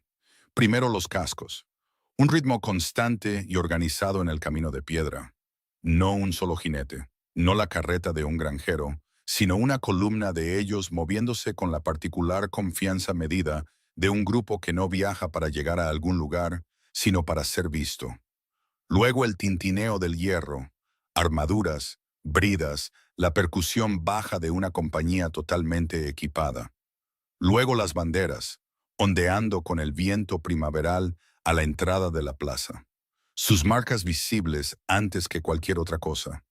Primero los cascos. Un ritmo constante y organizado en el camino de piedra. No un solo jinete, no la carreta de un granjero, sino una columna de ellos moviéndose con la particular confianza medida de un grupo que no viaja para llegar a algún lugar, sino para ser visto. Luego el tintineo del hierro, armaduras, bridas, la percusión baja de una compañía totalmente equipada. Luego las banderas, ondeando con el viento primaveral a la entrada de la plaza. Sus marcas visibles antes que cualquier otra cosa.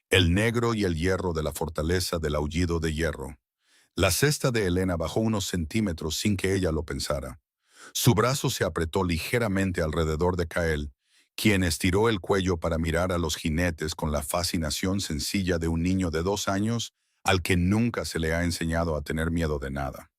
El negro y el hierro de la fortaleza del aullido de hierro. La cesta de Helena bajó unos centímetros sin que ella lo pensara. Su brazo se apretó ligeramente alrededor de Kael, quien estiró el cuello para mirar a los jinetes con la fascinación sencilla de un niño de 2 años al que nunca se le ha enseñado a tener miedo de nada.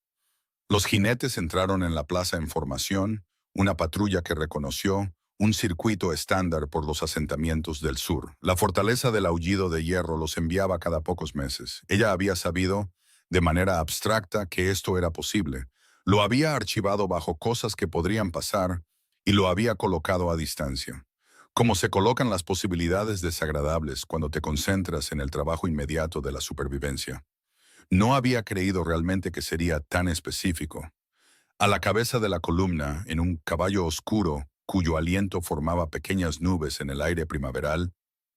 Los jinetes entraron en la plaza en formación, una patrulla que reconoció, un circuito estándar por los asentamientos del sur. La fortaleza del aullido de hierro los enviaba cada pocos meses. Ella había sabido, de manera abstracta, que esto era posible. Lo había archivado bajo cosas que podrían pasar y lo había colocado a distancia. Como se colocan las posibilidades desagradables cuando te concentras en el trabajo inmediato de la supervivencia. No había creído realmente que sería tan específico. A la cabeza de la columna, en un caballo oscuro, cuyo aliento formaba pequeñas nubes en el aire primaveral,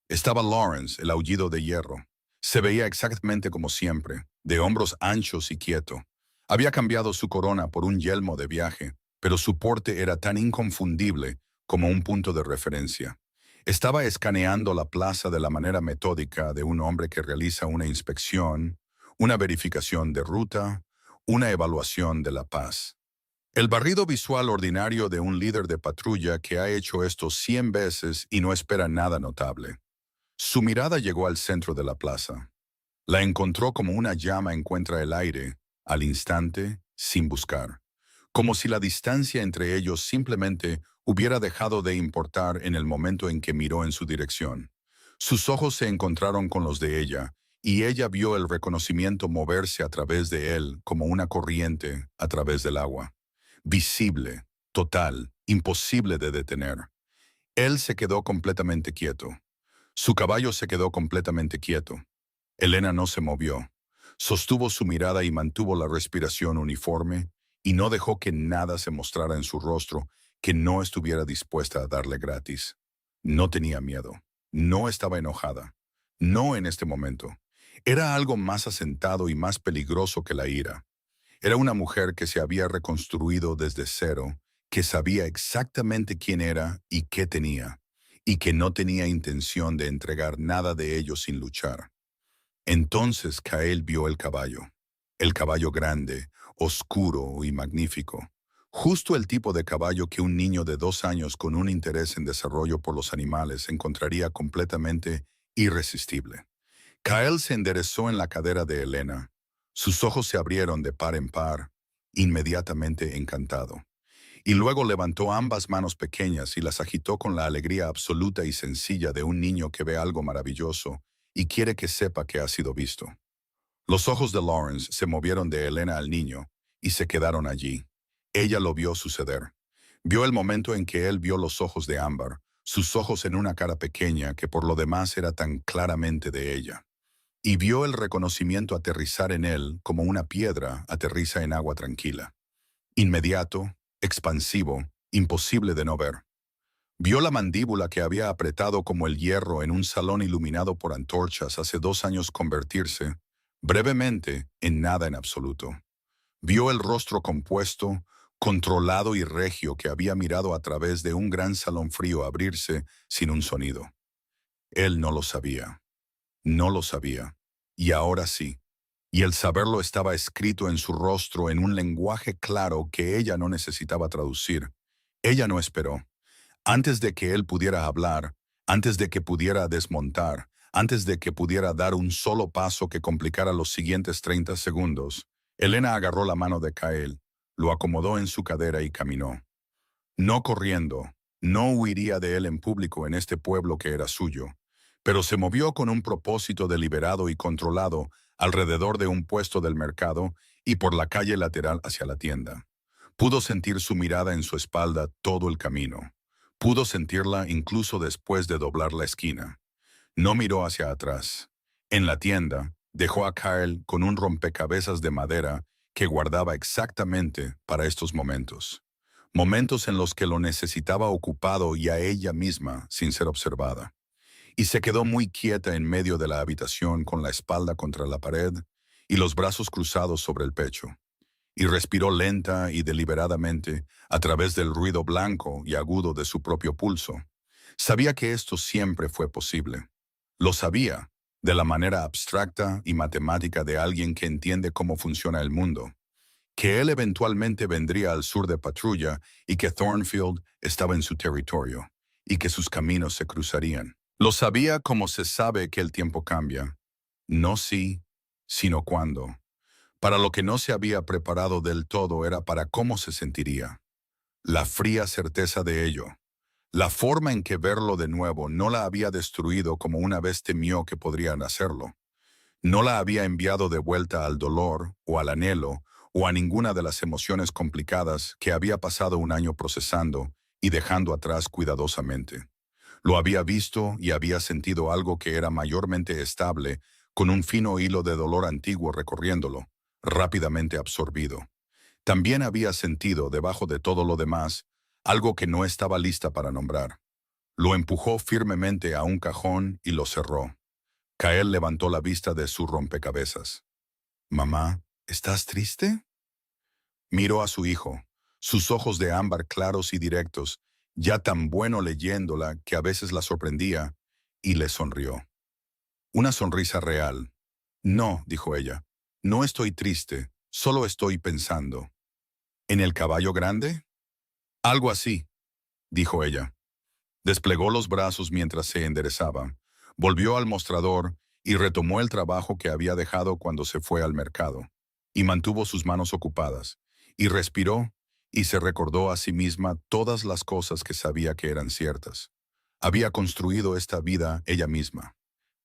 estaba Lawrence, el aullido de hierro. Se veía exactamente como siempre, de hombros anchos y quieto. Había cambiado su corona por un yelmo de viaje, pero su porte era tan inconfundible como un punto de referencia. Estaba escaneando la plaza de la manera metódica de un hombre que realiza una inspección, una verificación de ruta, una evaluación de la paz. El barrido visual ordinario de un líder de patrulla que ha hecho esto 100 veces y no espera nada notable. Su mirada llegó al centro de la plaza. La encontró como una llama encuentra el aire, al instante, sin buscar. Como si la distancia entre ellos simplemente hubiera dejado de importar en el momento en que miró en su dirección. Sus ojos se encontraron con los de ella, y ella vio el reconocimiento moverse a través de él como una corriente a través del agua. Visible, total, imposible de detener. Él se quedó completamente quieto. Su caballo se quedó completamente quieto. Helena no se movió. Sostuvo su mirada y mantuvo la respiración uniforme, y no dejó que nada se mostrara en su rostro que no estuviera dispuesta a darle gratis. No tenía miedo. No estaba enojada. No en este momento. Era algo más asentado y más peligroso que la ira. Era una mujer que se había reconstruido desde cero, que sabía exactamente quién era y qué tenía, y que no tenía intención de entregar nada de ello sin luchar. Entonces Kael vio el caballo grande, oscuro y magnífico, justo el tipo de caballo que un niño de 2 años con un interés en desarrollo por los animales encontraría completamente irresistible. Kael se enderezó en la cadera de Helena. Sus ojos se abrieron de par en par, inmediatamente encantado. Y luego levantó ambas manos pequeñas y las agitó con la alegría absoluta y sencilla de un niño que ve algo maravilloso y quiere que sepa que ha sido visto. Los ojos de Lawrence se movieron de Helena al niño y se quedaron allí. Ella lo vio suceder. Vio el momento en que él vio los ojos de Ámbar, sus ojos en una cara pequeña que por lo demás era tan claramente de ella. Y vio el reconocimiento aterrizar en él como una piedra aterriza en agua tranquila. Inmediato, expansivo, imposible de no ver. Vio la mandíbula que había apretado como el hierro en un salón iluminado por antorchas hace 2 años convertirse, brevemente, en nada en absoluto. Vio el rostro compuesto, controlado y regio que había mirado a través de un gran salón frío abrirse sin un sonido. Él no lo sabía. No lo sabía. Y ahora sí. Y el saberlo estaba escrito en su rostro en un lenguaje claro que ella no necesitaba traducir. Ella no esperó. Antes de que él pudiera hablar, antes de que pudiera desmontar, antes de que pudiera dar un solo paso que complicara los siguientes 30 segundos, Helena agarró la mano de Kael, lo acomodó en su cadera y caminó. No corriendo, no huiría de él en público en este pueblo que era suyo, pero se movió con un propósito deliberado y controlado alrededor de un puesto del mercado y por la calle lateral hacia la tienda. Pudo sentir su mirada en su espalda todo el camino. Pudo sentirla incluso después de doblar la esquina. No miró hacia atrás. En la tienda, dejó a Kyle con un rompecabezas de madera que guardaba exactamente para estos momentos. Momentos en los que lo necesitaba ocupado y a ella misma sin ser observada. Y se quedó muy quieta en medio de la habitación con la espalda contra la pared y los brazos cruzados sobre el pecho. Y respiró lenta y deliberadamente a través del ruido blanco y agudo de su propio pulso. Sabía que esto siempre fue posible. Lo sabía, de la manera abstracta y matemática de alguien que entiende cómo funciona el mundo. Que él eventualmente vendría al sur de Patrulla y que Thornfield estaba en su territorio, y que sus caminos se cruzarían. Lo sabía como se sabe que el tiempo cambia. No si, sino cuándo. Para lo que no se había preparado del todo era para cómo se sentiría. La fría certeza de ello. La forma en que verlo de nuevo no la había destruido como una vez temió que podrían hacerlo. No la había enviado de vuelta al dolor o al anhelo o a ninguna de las emociones complicadas que había pasado un año procesando y dejando atrás cuidadosamente. Lo había visto y había sentido algo que era mayormente estable, con un fino hilo de dolor antiguo recorriéndolo, rápidamente absorbido. También había sentido, debajo de todo lo demás, algo que no estaba lista para nombrar. Lo empujó firmemente a un cajón y lo cerró. Kael levantó la vista de su rompecabezas. «Mamá, ¿estás triste?» Miró a su hijo, sus ojos de ámbar claros y directos, ya tan bueno leyéndola que a veces la sorprendía, y le sonrió. Una sonrisa real. «No», dijo ella, «no estoy triste, solo estoy pensando». «¿En el caballo grande?» «Algo así», dijo ella. Desplegó los brazos mientras se enderezaba, volvió al mostrador y retomó el trabajo que había dejado cuando se fue al mercado, y mantuvo sus manos ocupadas, y respiró, y se recordó a sí misma todas las cosas que sabía que eran ciertas. Había construido esta vida ella misma.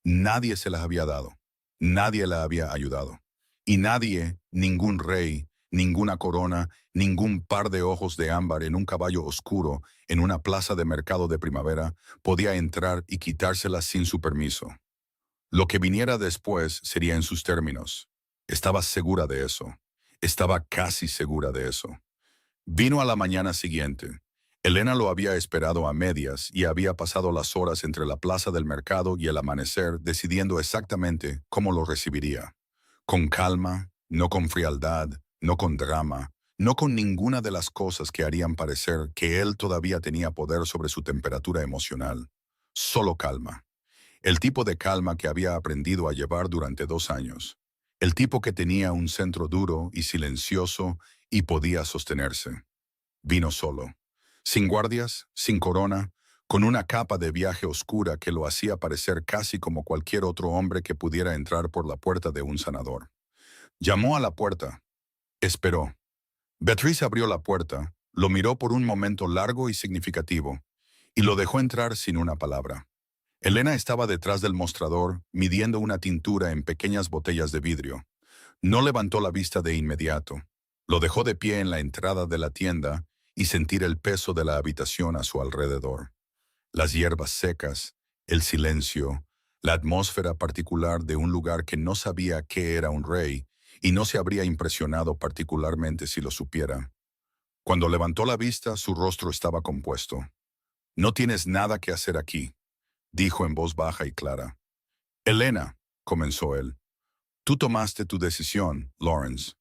Nadie se la había dado, nadie la había ayudado, y nadie, ningún rey, ninguna corona, ningún par de ojos de ámbar en un caballo oscuro, en una plaza de mercado de primavera, podía entrar y quitársela sin su permiso. Lo que viniera después sería en sus términos. Estaba segura de eso. Estaba casi segura de eso. Vino a la mañana siguiente. Elena lo había esperado a medias y había pasado las horas entre la plaza del mercado y el amanecer decidiendo exactamente cómo lo recibiría. Con calma, no con frialdad, no con drama, no con ninguna de las cosas que harían parecer que él todavía tenía poder sobre su temperatura emocional. Solo calma. El tipo de calma que había aprendido a llevar durante 2 años. El tipo que tenía un centro duro y silencioso y podía sostenerse. Vino solo. Sin guardias, sin corona, con una capa de viaje oscura que lo hacía parecer casi como cualquier otro hombre que pudiera entrar por la puerta de un sanador. Llamó a la puerta. Esperó. Beatriz abrió la puerta, lo miró por un momento largo y significativo, y lo dejó entrar sin una palabra. Elena estaba detrás del mostrador, midiendo una tintura en pequeñas botellas de vidrio. No levantó la vista de inmediato. Lo dejó de pie en la entrada de la tienda y sentir el peso de la habitación a su alrededor. Las hierbas secas, el silencio, la atmósfera particular de un lugar que no sabía qué era un rey y no se habría impresionado particularmente si lo supiera. Cuando levantó la vista, su rostro estaba compuesto. «No tienes nada que hacer aquí», dijo en voz baja y clara. «Elena», comenzó él, «tú tomaste tu decisión, Lawrence».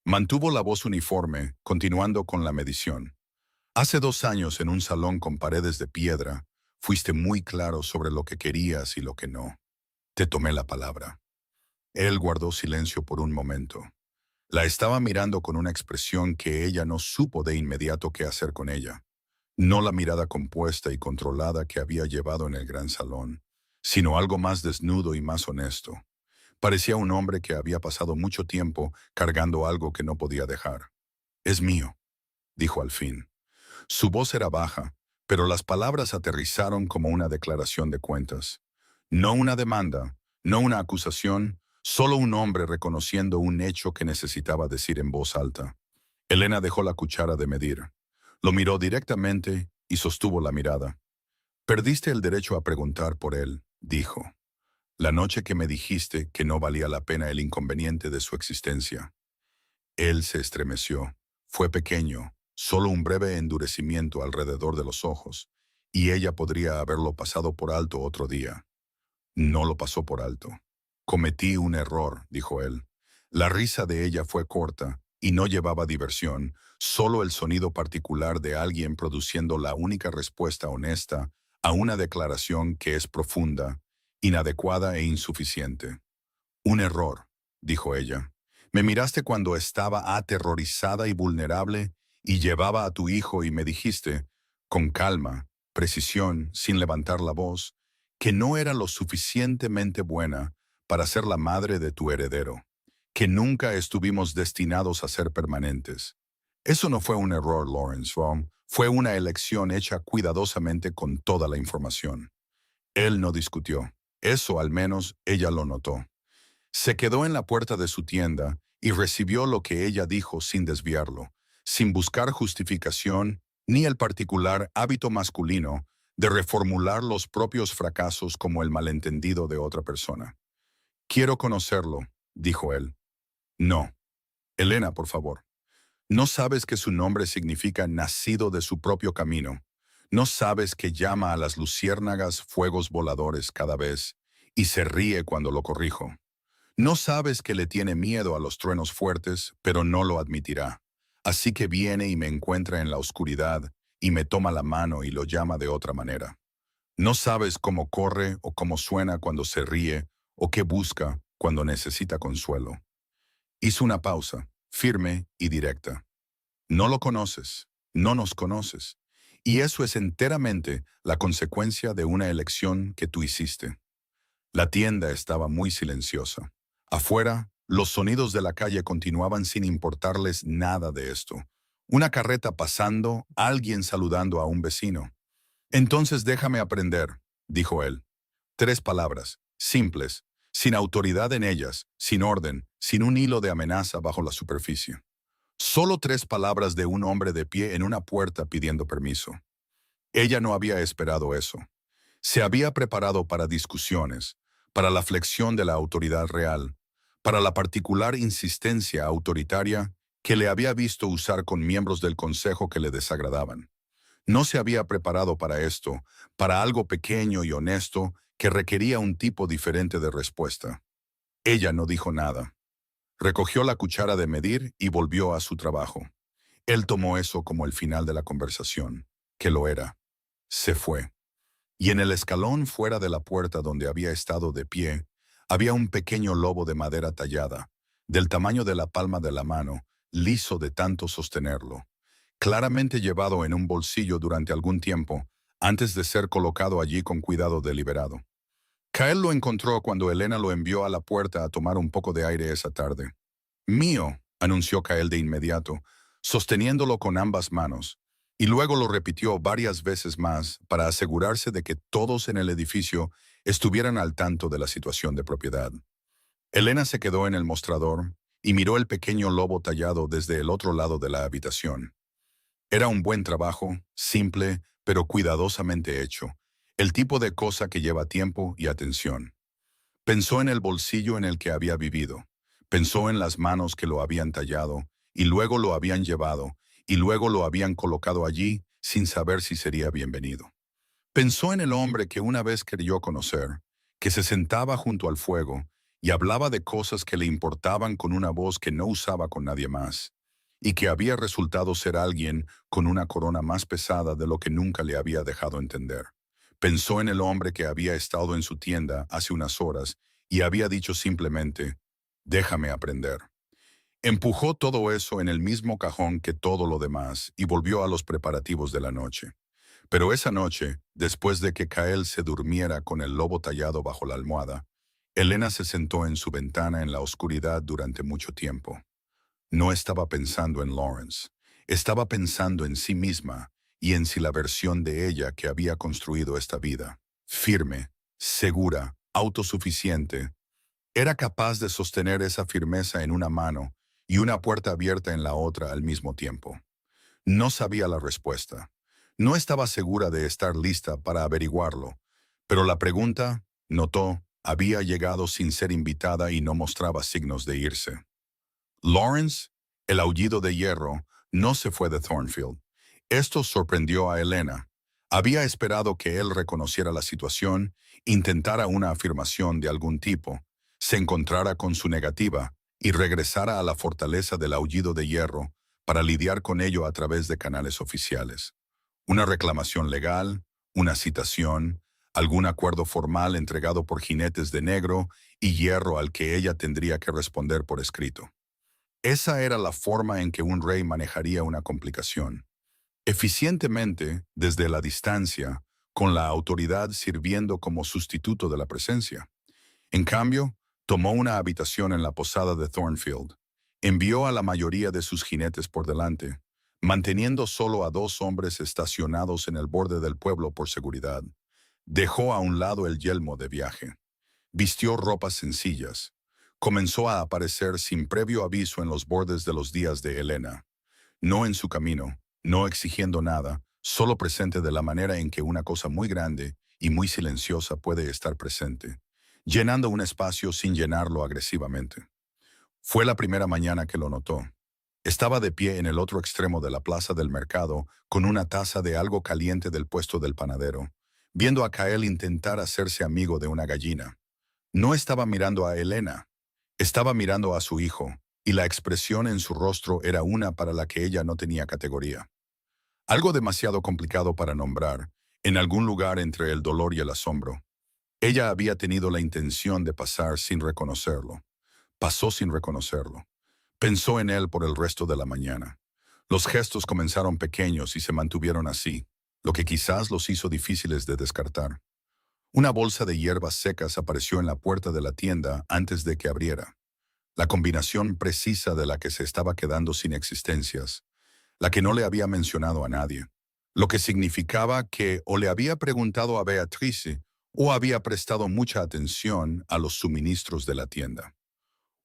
Mantuvo la voz uniforme, continuando con la medición. «Hace 2 años, en un salón con paredes de piedra, fuiste muy claro sobre lo que querías y lo que no. Te tomé la palabra». Él guardó silencio por un momento. La estaba mirando con una expresión que ella no supo de inmediato qué hacer con ella. No la mirada compuesta y controlada que había llevado en el gran salón, sino algo más desnudo y más honesto. Parecía un hombre que había pasado mucho tiempo cargando algo que no podía dejar. «Es mío», dijo al fin. Su voz era baja, pero las palabras aterrizaron como una declaración de cuentas. No una demanda, no una acusación, solo un hombre reconociendo un hecho que necesitaba decir en voz alta. Elena dejó la cuchara de medir. Lo miró directamente y sostuvo la mirada. «Perdiste el derecho a preguntar por él», dijo. «La noche que me dijiste que no valía la pena el inconveniente de su existencia». Él se estremeció. Fue pequeño, solo un breve endurecimiento alrededor de los ojos, y ella podría haberlo pasado por alto otro día. No lo pasó por alto. Cometí un error, dijo él. La risa de ella fue corta y no llevaba diversión, solo el sonido particular de alguien produciendo la única respuesta honesta a una declaración que es profunda, inadecuada e insuficiente. Un error, dijo ella. Me miraste cuando estaba aterrorizada y vulnerable y llevaba a tu hijo y me dijiste, con calma, precisión, sin levantar la voz, que no era lo suficientemente buena para ser la madre de tu heredero, que nunca estuvimos destinados a ser permanentes. Eso no fue un error, Lawrence Baum, fue una elección hecha cuidadosamente con toda la información. Él no discutió. Eso al menos ella lo notó. Se quedó en la puerta de su tienda y recibió lo que ella dijo sin desviarlo, sin buscar justificación ni el particular hábito masculino de reformular los propios fracasos como el malentendido de otra persona. Quiero conocerlo, dijo él. No. Elena, por favor. ¿No sabes que su nombre significa nacido de su propio camino? ¿No sabes que llama a las luciérnagas fuegos voladores cada vez y se ríe cuando lo corrijo? ¿No sabes que le tiene miedo a los truenos fuertes, pero no lo admitirá? Así que viene y me encuentra en la oscuridad y me toma la mano y lo llama de otra manera. ¿No sabes cómo corre o cómo suena cuando se ríe o qué busca cuando necesita consuelo? Hizo una pausa, firme y directa. No lo conoces, no nos conoces. Y eso es enteramente la consecuencia de una elección que tú hiciste. La tienda estaba muy silenciosa. Afuera, los sonidos de la calle continuaban sin importarles nada de esto. Una carreta pasando, alguien saludando a un vecino. Entonces déjame aprender, dijo él. 3 palabras, simples, sin autoridad en ellas, sin orden, sin un hilo de amenaza bajo la superficie. Solo 3 palabras de un hombre de pie en una puerta pidiendo permiso. Ella no había esperado eso. Se había preparado para discusiones, para la flexión de la autoridad real, para la particular insistencia autoritaria que le había visto usar con miembros del consejo que le desagradaban. No se había preparado para esto, para algo pequeño y honesto que requería un tipo diferente de respuesta. Ella no dijo nada. Recogió la cuchara de medir y volvió a su trabajo. Él tomó eso como el final de la conversación, que lo era. Se fue. Y en el escalón fuera de la puerta donde había estado de pie, había un pequeño lobo de madera tallada, del tamaño de la palma de la mano, liso de tanto sostenerlo, claramente llevado en un bolsillo durante algún tiempo, antes de ser colocado allí con cuidado deliberado. Kael lo encontró cuando Elena lo envió a la puerta a tomar un poco de aire esa tarde. «Mío», anunció Kael de inmediato, sosteniéndolo con ambas manos, y luego lo repitió varias veces más para asegurarse de que todos en el edificio estuvieran al tanto de la situación de propiedad. Elena se quedó en el mostrador y miró el pequeño lobo tallado desde el otro lado de la habitación. Era un buen trabajo, simple, pero cuidadosamente hecho, el tipo de cosa que lleva tiempo y atención. Pensó en el bolsillo en el que había vivido, pensó en las manos que lo habían tallado, y luego lo habían llevado, y luego lo habían colocado allí sin saber si sería bienvenido. Pensó en el hombre que una vez creyó conocer, que se sentaba junto al fuego y hablaba de cosas que le importaban con una voz que no usaba con nadie más, y que había resultado ser alguien con una corona más pesada de lo que nunca le había dejado entender. Pensó en el hombre que había estado en su tienda hace unas horas y había dicho simplemente, «Déjame aprender». Empujó todo eso en el mismo cajón que todo lo demás y volvió a los preparativos de la noche. Pero esa noche, después de que Kael se durmiera con el lobo tallado bajo la almohada, Elena se sentó en su ventana en la oscuridad durante mucho tiempo. No estaba pensando en Lawrence, estaba pensando en sí misma y en si la versión de ella que había construido esta vida, firme, segura, autosuficiente, era capaz de sostener esa firmeza en una mano y una puerta abierta en la otra al mismo tiempo. No sabía la respuesta. No estaba segura de estar lista para averiguarlo, pero la pregunta, notó, había llegado sin ser invitada y no mostraba signos de irse. Lawrence, el aullido de hierro, no se fue de Thornfield. Esto sorprendió a Helena. Había esperado que él reconociera la situación, intentara una afirmación de algún tipo, se encontrara con su negativa y regresara a la fortaleza del aullido de hierro para lidiar con ello a través de canales oficiales. Una reclamación legal, una citación, algún acuerdo formal entregado por jinetes de negro y hierro al que ella tendría que responder por escrito. Esa era la forma en que un rey manejaría una complicación. Eficientemente, desde la distancia, con la autoridad sirviendo como sustituto de la presencia. En cambio, tomó una habitación en la posada de Thornfield. Envió a la mayoría de sus jinetes por delante, manteniendo solo a 2 hombres estacionados en el borde del pueblo por seguridad. Dejó a un lado el yelmo de viaje. Vistió ropas sencillas. Comenzó a aparecer sin previo aviso en los bordes de los días de Helena. No en su camino, no exigiendo nada, solo presente de la manera en que una cosa muy grande y muy silenciosa puede estar presente, llenando un espacio sin llenarlo agresivamente. Fue la primera mañana que lo notó. Estaba de pie en el otro extremo de la plaza del mercado con una taza de algo caliente del puesto del panadero, viendo a Kael intentar hacerse amigo de una gallina. No estaba mirando a Helena, estaba mirando a su hijo, y la expresión en su rostro era una para la que ella no tenía categoría. Algo demasiado complicado para nombrar, en algún lugar entre el dolor y el asombro. Ella había tenido la intención de pasar sin reconocerlo. Pasó sin reconocerlo. Pensó en él por el resto de la mañana. Los gestos comenzaron pequeños y se mantuvieron así, lo que quizás los hizo difíciles de descartar. Una bolsa de hierbas secas apareció en la puerta de la tienda antes de que abriera. La combinación precisa de la que se estaba quedando sin existencias, la que no le había mencionado a nadie, lo que significaba que o le había preguntado a Beatrice o había prestado mucha atención a los suministros de la tienda.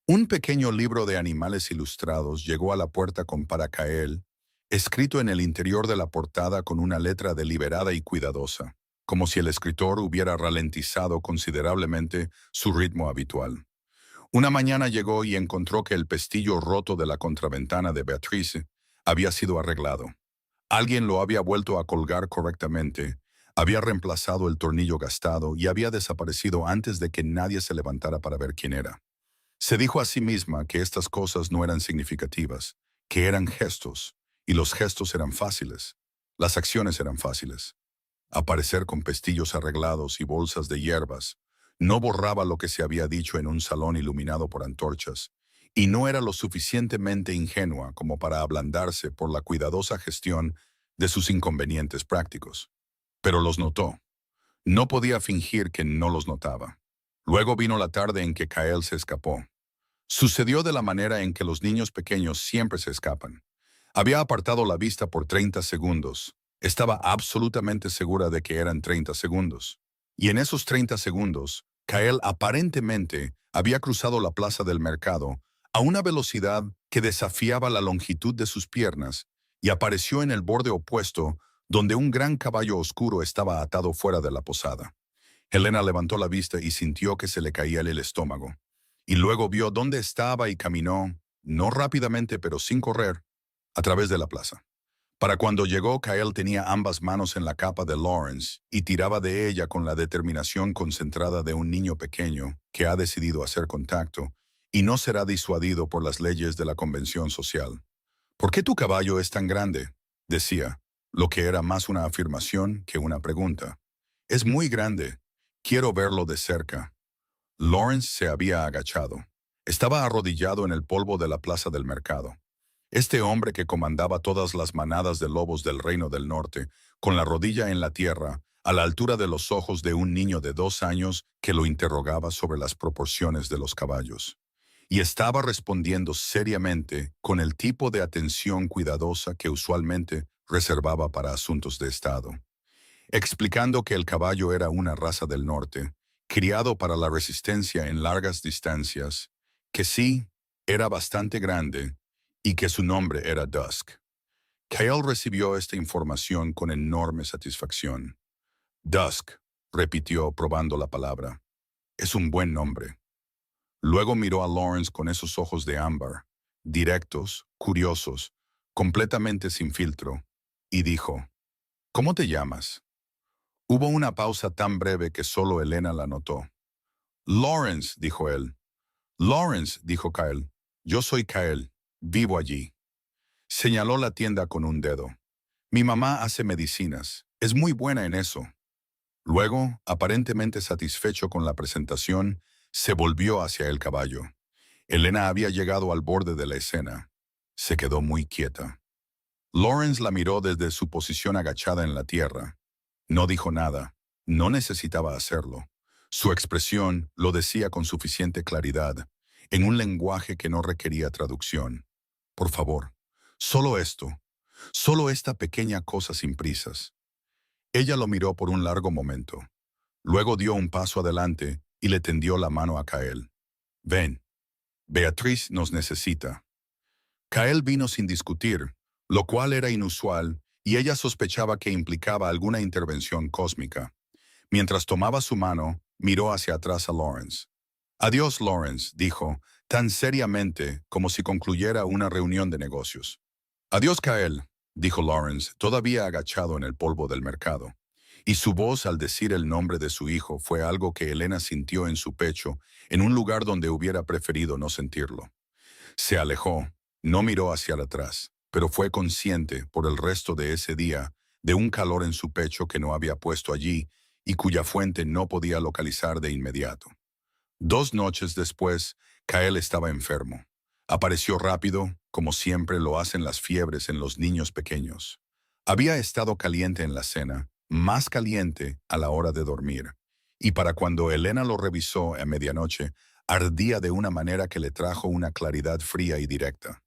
Un pequeño libro de animales ilustrados llegó a la puerta con para Kael, escrito en el interior de la portada con una letra deliberada y cuidadosa, como si el escritor hubiera ralentizado considerablemente su ritmo habitual. Una mañana llegó y encontró que el pestillo roto de la contraventana de Beatrice había sido arreglado. Alguien lo había vuelto a colgar correctamente, había reemplazado el tornillo gastado y había desaparecido antes de que nadie se levantara para ver quién era. Se dijo a sí misma que estas cosas no eran significativas, que eran gestos, y los gestos eran fáciles. Las acciones eran fáciles. Aparecer con pestillos arreglados y bolsas de hierbas no borraba lo que se había dicho en un salón iluminado por antorchas, y no era lo suficientemente ingenua como para ablandarse por la cuidadosa gestión de sus inconvenientes prácticos. Pero los notó. No podía fingir que no los notaba. Luego vino la tarde en que Kael se escapó. Sucedió de la manera en que los niños pequeños siempre se escapan. Había apartado la vista por 30 segundos. Estaba absolutamente segura de que eran 30 segundos. Y en esos 30 segundos, Kael aparentemente había cruzado la plaza del mercado a una velocidad que desafiaba la longitud de sus piernas y apareció en el borde opuesto donde un gran caballo oscuro estaba atado fuera de la posada. Helena levantó la vista y sintió que se le caía el estómago. Y luego vio dónde estaba y caminó, no rápidamente pero sin correr, a través de la plaza. Para cuando llegó, Kael tenía ambas manos en la capa de Lawrence y tiraba de ella con la determinación concentrada de un niño pequeño que ha decidido hacer contacto y no será disuadido por las leyes de la convención social. ¿Por qué tu caballo es tan grande?, decía, lo que era más una afirmación que una pregunta. Es muy grande. Quiero verlo de cerca. Lawrence se había agachado. Estaba arrodillado en el polvo de la plaza del mercado. Este hombre que comandaba todas las manadas de lobos del Reino del Norte, con la rodilla en la tierra, a la altura de los ojos de un niño de 2 años que lo interrogaba sobre las proporciones de los caballos. Y estaba respondiendo seriamente con el tipo de atención cuidadosa que usualmente reservaba para asuntos de Estado, explicando que el caballo era una raza del norte, criado para la resistencia en largas distancias, que sí, era bastante grande, y que su nombre era Dusk. Kael recibió esta información con enorme satisfacción. Dusk, repitió probando la palabra. Es un buen nombre. Luego miró a Lawrence con esos ojos de ámbar, directos, curiosos, completamente sin filtro, y dijo, ¿cómo te llamas? Hubo una pausa tan breve que solo Elena la notó. Lawrence, dijo él. Lawrence, dijo Kyle. Yo soy Kyle. Vivo allí. Señaló la tienda con un dedo. Mi mamá hace medicinas. Es muy buena en eso. Luego, aparentemente satisfecho con la presentación, se volvió hacia el caballo. Elena había llegado al borde de la escena. Se quedó muy quieta. Lawrence la miró desde su posición agachada en la tierra. No dijo nada. No necesitaba hacerlo. Su expresión lo decía con suficiente claridad, en un lenguaje que no requería traducción. Por favor, solo esto, solo esta pequeña cosa sin prisas. Ella lo miró por un largo momento. Luego dio un paso adelante y le tendió la mano a Kael. Ven, Beatriz nos necesita. Kael vino sin discutir, lo cual era inusual, y ella sospechaba que implicaba alguna intervención cósmica. Mientras tomaba su mano, miró hacia atrás a Lawrence. Adiós, Lawrence, dijo, tan seriamente como si concluyera una reunión de negocios. Adiós, Kael, dijo Lawrence, todavía agachado en el polvo del mercado. Y su voz al decir el nombre de su hijo fue algo que Elena sintió en su pecho, en un lugar donde hubiera preferido no sentirlo. Se alejó, no miró hacia atrás, pero fue consciente, por el resto de ese día, de un calor en su pecho que no había puesto allí y cuya fuente no podía localizar de inmediato. 2 noches después, Kael estaba enfermo. Apareció rápido, como siempre lo hacen las fiebres en los niños pequeños. Había estado caliente en la cena, más caliente a la hora de dormir, y para cuando Elena lo revisó a medianoche, ardía de una manera que le trajo una claridad fría y directa.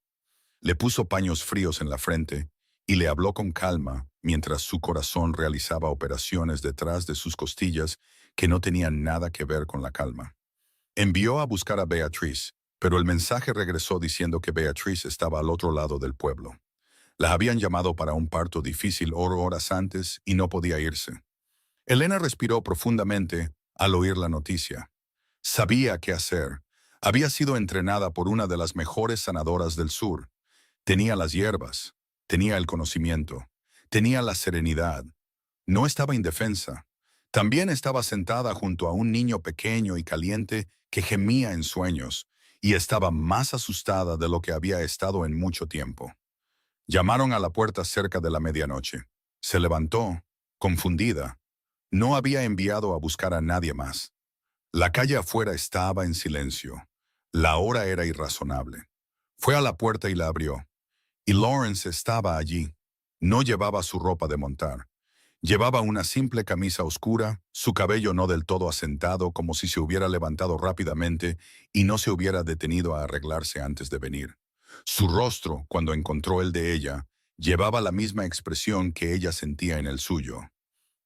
Le puso paños fríos en la frente y le habló con calma mientras su corazón realizaba operaciones detrás de sus costillas que no tenían nada que ver con la calma. Envió a buscar a Beatriz, pero el mensaje regresó diciendo que Beatriz estaba al otro lado del pueblo. La habían llamado para un parto difícil horas antes y no podía irse. Elena respiró profundamente al oír la noticia. Sabía qué hacer. Había sido entrenada por una de las mejores sanadoras del sur. Tenía las hierbas, tenía el conocimiento, tenía la serenidad. No estaba indefensa. También estaba sentada junto a un niño pequeño y caliente que gemía en sueños, y estaba más asustada de lo que había estado en mucho tiempo. Llamaron a la puerta cerca de la medianoche. Se levantó, confundida. No había enviado a buscar a nadie más. La calle afuera estaba en silencio. La hora era irrazonable. Fue a la puerta y la abrió. Y Lawrence estaba allí. No llevaba su ropa de montar. Llevaba una simple camisa oscura, su cabello no del todo asentado, como si se hubiera levantado rápidamente y no se hubiera detenido a arreglarse antes de venir. Su rostro, cuando encontró el de ella, llevaba la misma expresión que ella sentía en el suyo.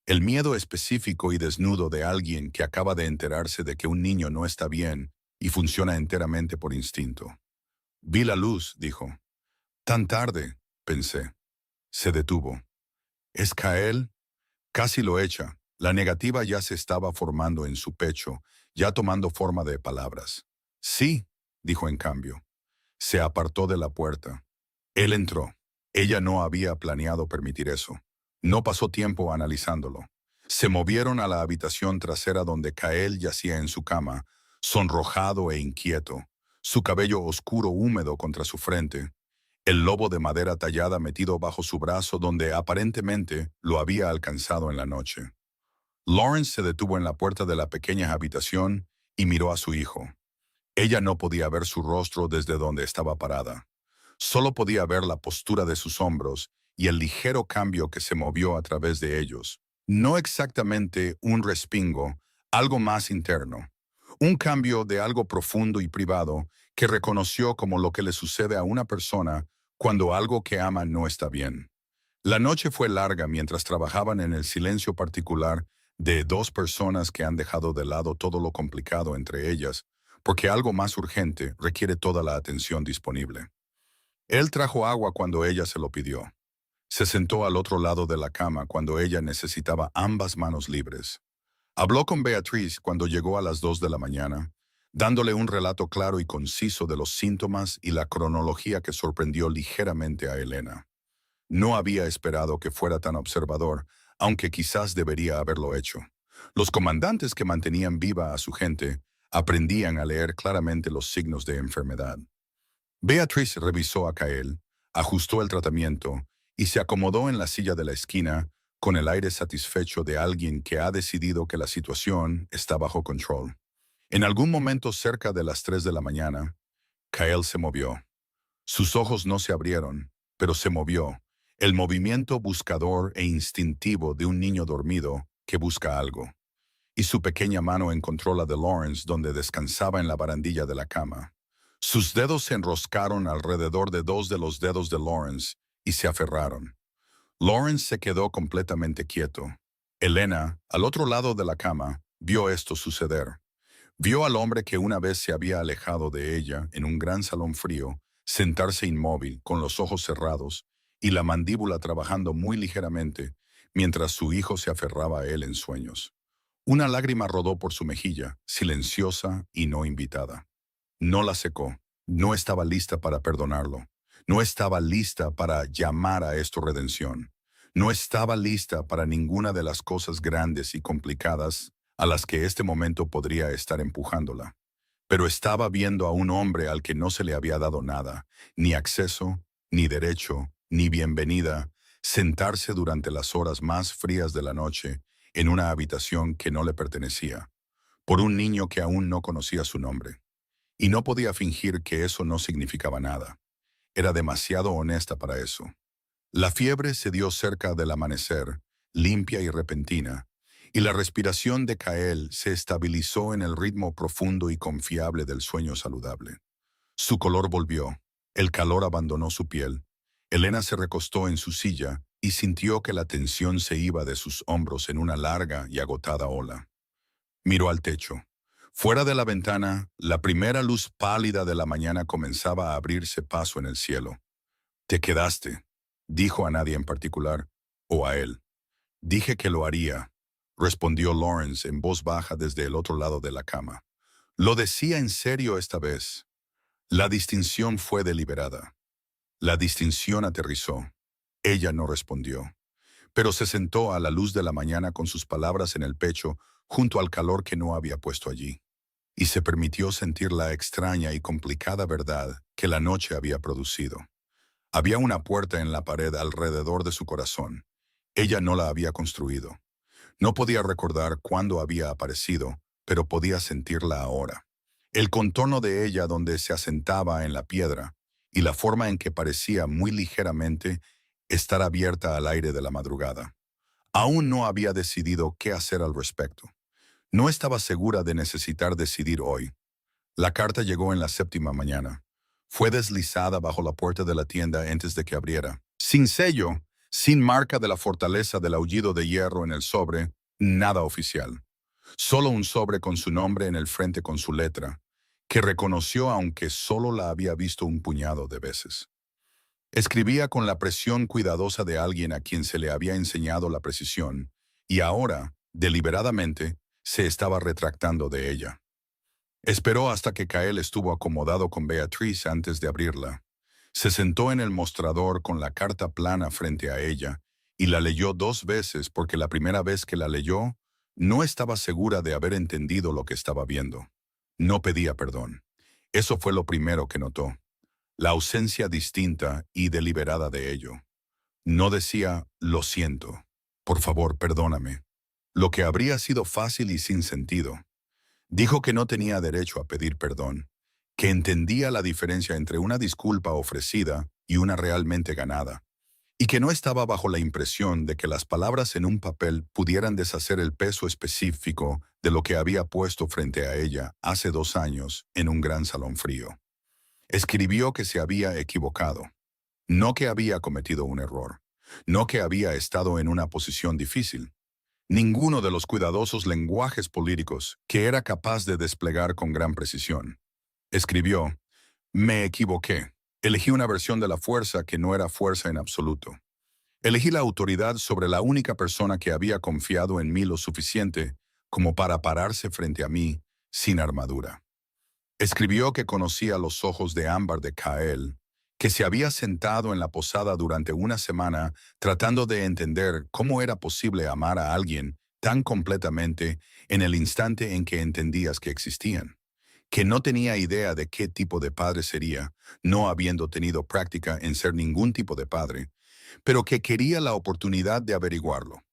El miedo específico y desnudo de alguien que acaba de enterarse de que un niño no está bien y funciona enteramente por instinto. Vi la luz, dijo. Tan tarde, pensé. Se detuvo. ¿Es Kael? Casi lo echa. La negativa ya se estaba formando en su pecho, ya tomando forma de palabras. Sí, dijo en cambio. Se apartó de la puerta. Él entró. Ella no había planeado permitir eso. No pasó tiempo analizándolo. Se movieron a la habitación trasera donde Kael yacía en su cama, sonrojado e inquieto, su cabello oscuro húmedo contra su frente, el lobo de madera tallada metido bajo su brazo donde aparentemente lo había alcanzado en la noche. Lawrence se detuvo en la puerta de la pequeña habitación y miró a su hijo. Ella no podía ver su rostro desde donde estaba parada. Solo podía ver la postura de sus hombros y el ligero cambio que se movió a través de ellos. No exactamente un respingo, algo más interno. Un cambio de algo profundo y privado que reconoció como lo que le sucede a una persona cuando algo que ama no está bien. La noche fue larga mientras trabajaban en el silencio particular de 2 personas que han dejado de lado todo lo complicado entre ellas, porque algo más urgente requiere toda la atención disponible. Él trajo agua cuando ella se lo pidió. Se sentó al otro lado de la cama cuando ella necesitaba ambas manos libres. Habló con Beatriz cuando llegó a las 2 de la mañana. dándole un relato claro y conciso de los síntomas y la cronología que sorprendió ligeramente a Elena. No había esperado que fuera tan observador, aunque quizás debería haberlo hecho. Los comandantes que mantenían viva a su gente aprendían a leer claramente los signos de enfermedad. Beatriz revisó a Kael, ajustó el tratamiento y se acomodó en la silla de la esquina con el aire satisfecho de alguien que ha decidido que la situación está bajo control. En algún momento cerca de las 3 de la mañana, Kael se movió. Sus ojos no se abrieron, pero se movió, el movimiento buscador e instintivo de un niño dormido que busca algo. Y su pequeña mano encontró la de Lawrence donde descansaba en la barandilla de la cama. Sus dedos se enroscaron alrededor de dos de los dedos de Lawrence y se aferraron. Lawrence se quedó completamente quieto. Elena, al otro lado de la cama, vio esto suceder. Vio al hombre que una vez se había alejado de ella en un gran salón frío, sentarse inmóvil, con los ojos cerrados y la mandíbula trabajando muy ligeramente, mientras su hijo se aferraba a él en sueños. Una lágrima rodó por su mejilla, silenciosa y no invitada. No la secó. No estaba lista para perdonarlo. No estaba lista para llamar a esto redención. No estaba lista para ninguna de las cosas grandes y complicadas a las que este momento podría estar empujándola. Pero estaba viendo a un hombre al que no se le había dado nada, ni acceso, ni derecho, ni bienvenida, sentarse durante las horas más frías de la noche en una habitación que no le pertenecía, por un niño que aún no conocía su nombre. Y no podía fingir que eso no significaba nada. Era demasiado honesta para eso. La fiebre se dio cerca del amanecer, limpia y repentina, y la respiración de Kael se estabilizó en el ritmo profundo y confiable del sueño saludable. Su color volvió, el calor abandonó su piel. Elena se recostó en su silla y sintió que la tensión se iba de sus hombros en una larga y agotada ola. Miró al techo. Fuera de la ventana, la primera luz pálida de la mañana comenzaba a abrirse paso en el cielo. «Te quedaste», dijo a nadie en particular, o a él. «Dije que lo haría», respondió Lawrence en voz baja desde el otro lado de la cama. Lo decía en serio esta vez. La distinción fue deliberada. La distinción aterrizó. Ella no respondió, pero se sentó a la luz de la mañana con sus palabras en el pecho junto al calor que no había puesto allí, y se permitió sentir la extraña y complicada verdad que la noche había producido. Había una puerta en la pared alrededor de su corazón. Ella no la había construido. No podía recordar cuándo había aparecido, pero podía sentirla ahora. El contorno de ella donde se asentaba en la piedra y la forma en que parecía muy ligeramente estar abierta al aire de la madrugada. Aún no había decidido qué hacer al respecto. No estaba segura de necesitar decidir hoy. La carta llegó en la 7ª mañana. Fue deslizada bajo la puerta de la tienda antes de que abriera. Sin sello, sin marca de la fortaleza del aullido de hierro en el sobre, nada oficial. Solo un sobre con su nombre en el frente con su letra, que reconoció aunque solo la había visto un puñado de veces. Escribía con la presión cuidadosa de alguien a quien se le había enseñado la precisión, y ahora, deliberadamente, se estaba retractando de ella. Esperó hasta que Kael estuvo acomodado con Beatriz antes de abrirla. Se sentó en el mostrador con la carta plana frente a ella y la leyó 2 veces porque la primera vez que la leyó no estaba segura de haber entendido lo que estaba viendo. No pedía perdón. Eso fue lo primero que notó. La ausencia distinta y deliberada de ello. No decía, lo siento, por favor, perdóname. Lo que habría sido fácil y sin sentido. Dijo que no tenía derecho a pedir perdón, que entendía la diferencia entre una disculpa ofrecida y una realmente ganada, y que no estaba bajo la impresión de que las palabras en un papel pudieran deshacer el peso específico de lo que había puesto frente a ella hace 2 años en un gran salón frío. Escribió que se había equivocado, no que había cometido un error, no que había estado en una posición difícil. Ninguno de los cuidadosos lenguajes políticos que era capaz de desplegar con gran precisión. Escribió, me equivoqué. Elegí una versión de la fuerza que no era fuerza en absoluto. Elegí la autoridad sobre la única persona que había confiado en mí lo suficiente como para pararse frente a mí sin armadura. Escribió que conocía los ojos de ámbar de Kael, que se había sentado en la posada durante una semana tratando de entender cómo era posible amar a alguien tan completamente en el instante en que entendías que existían, que no tenía idea de qué tipo de padre sería, no habiendo tenido práctica en ser ningún tipo de padre, pero que quería la oportunidad de averiguarlo.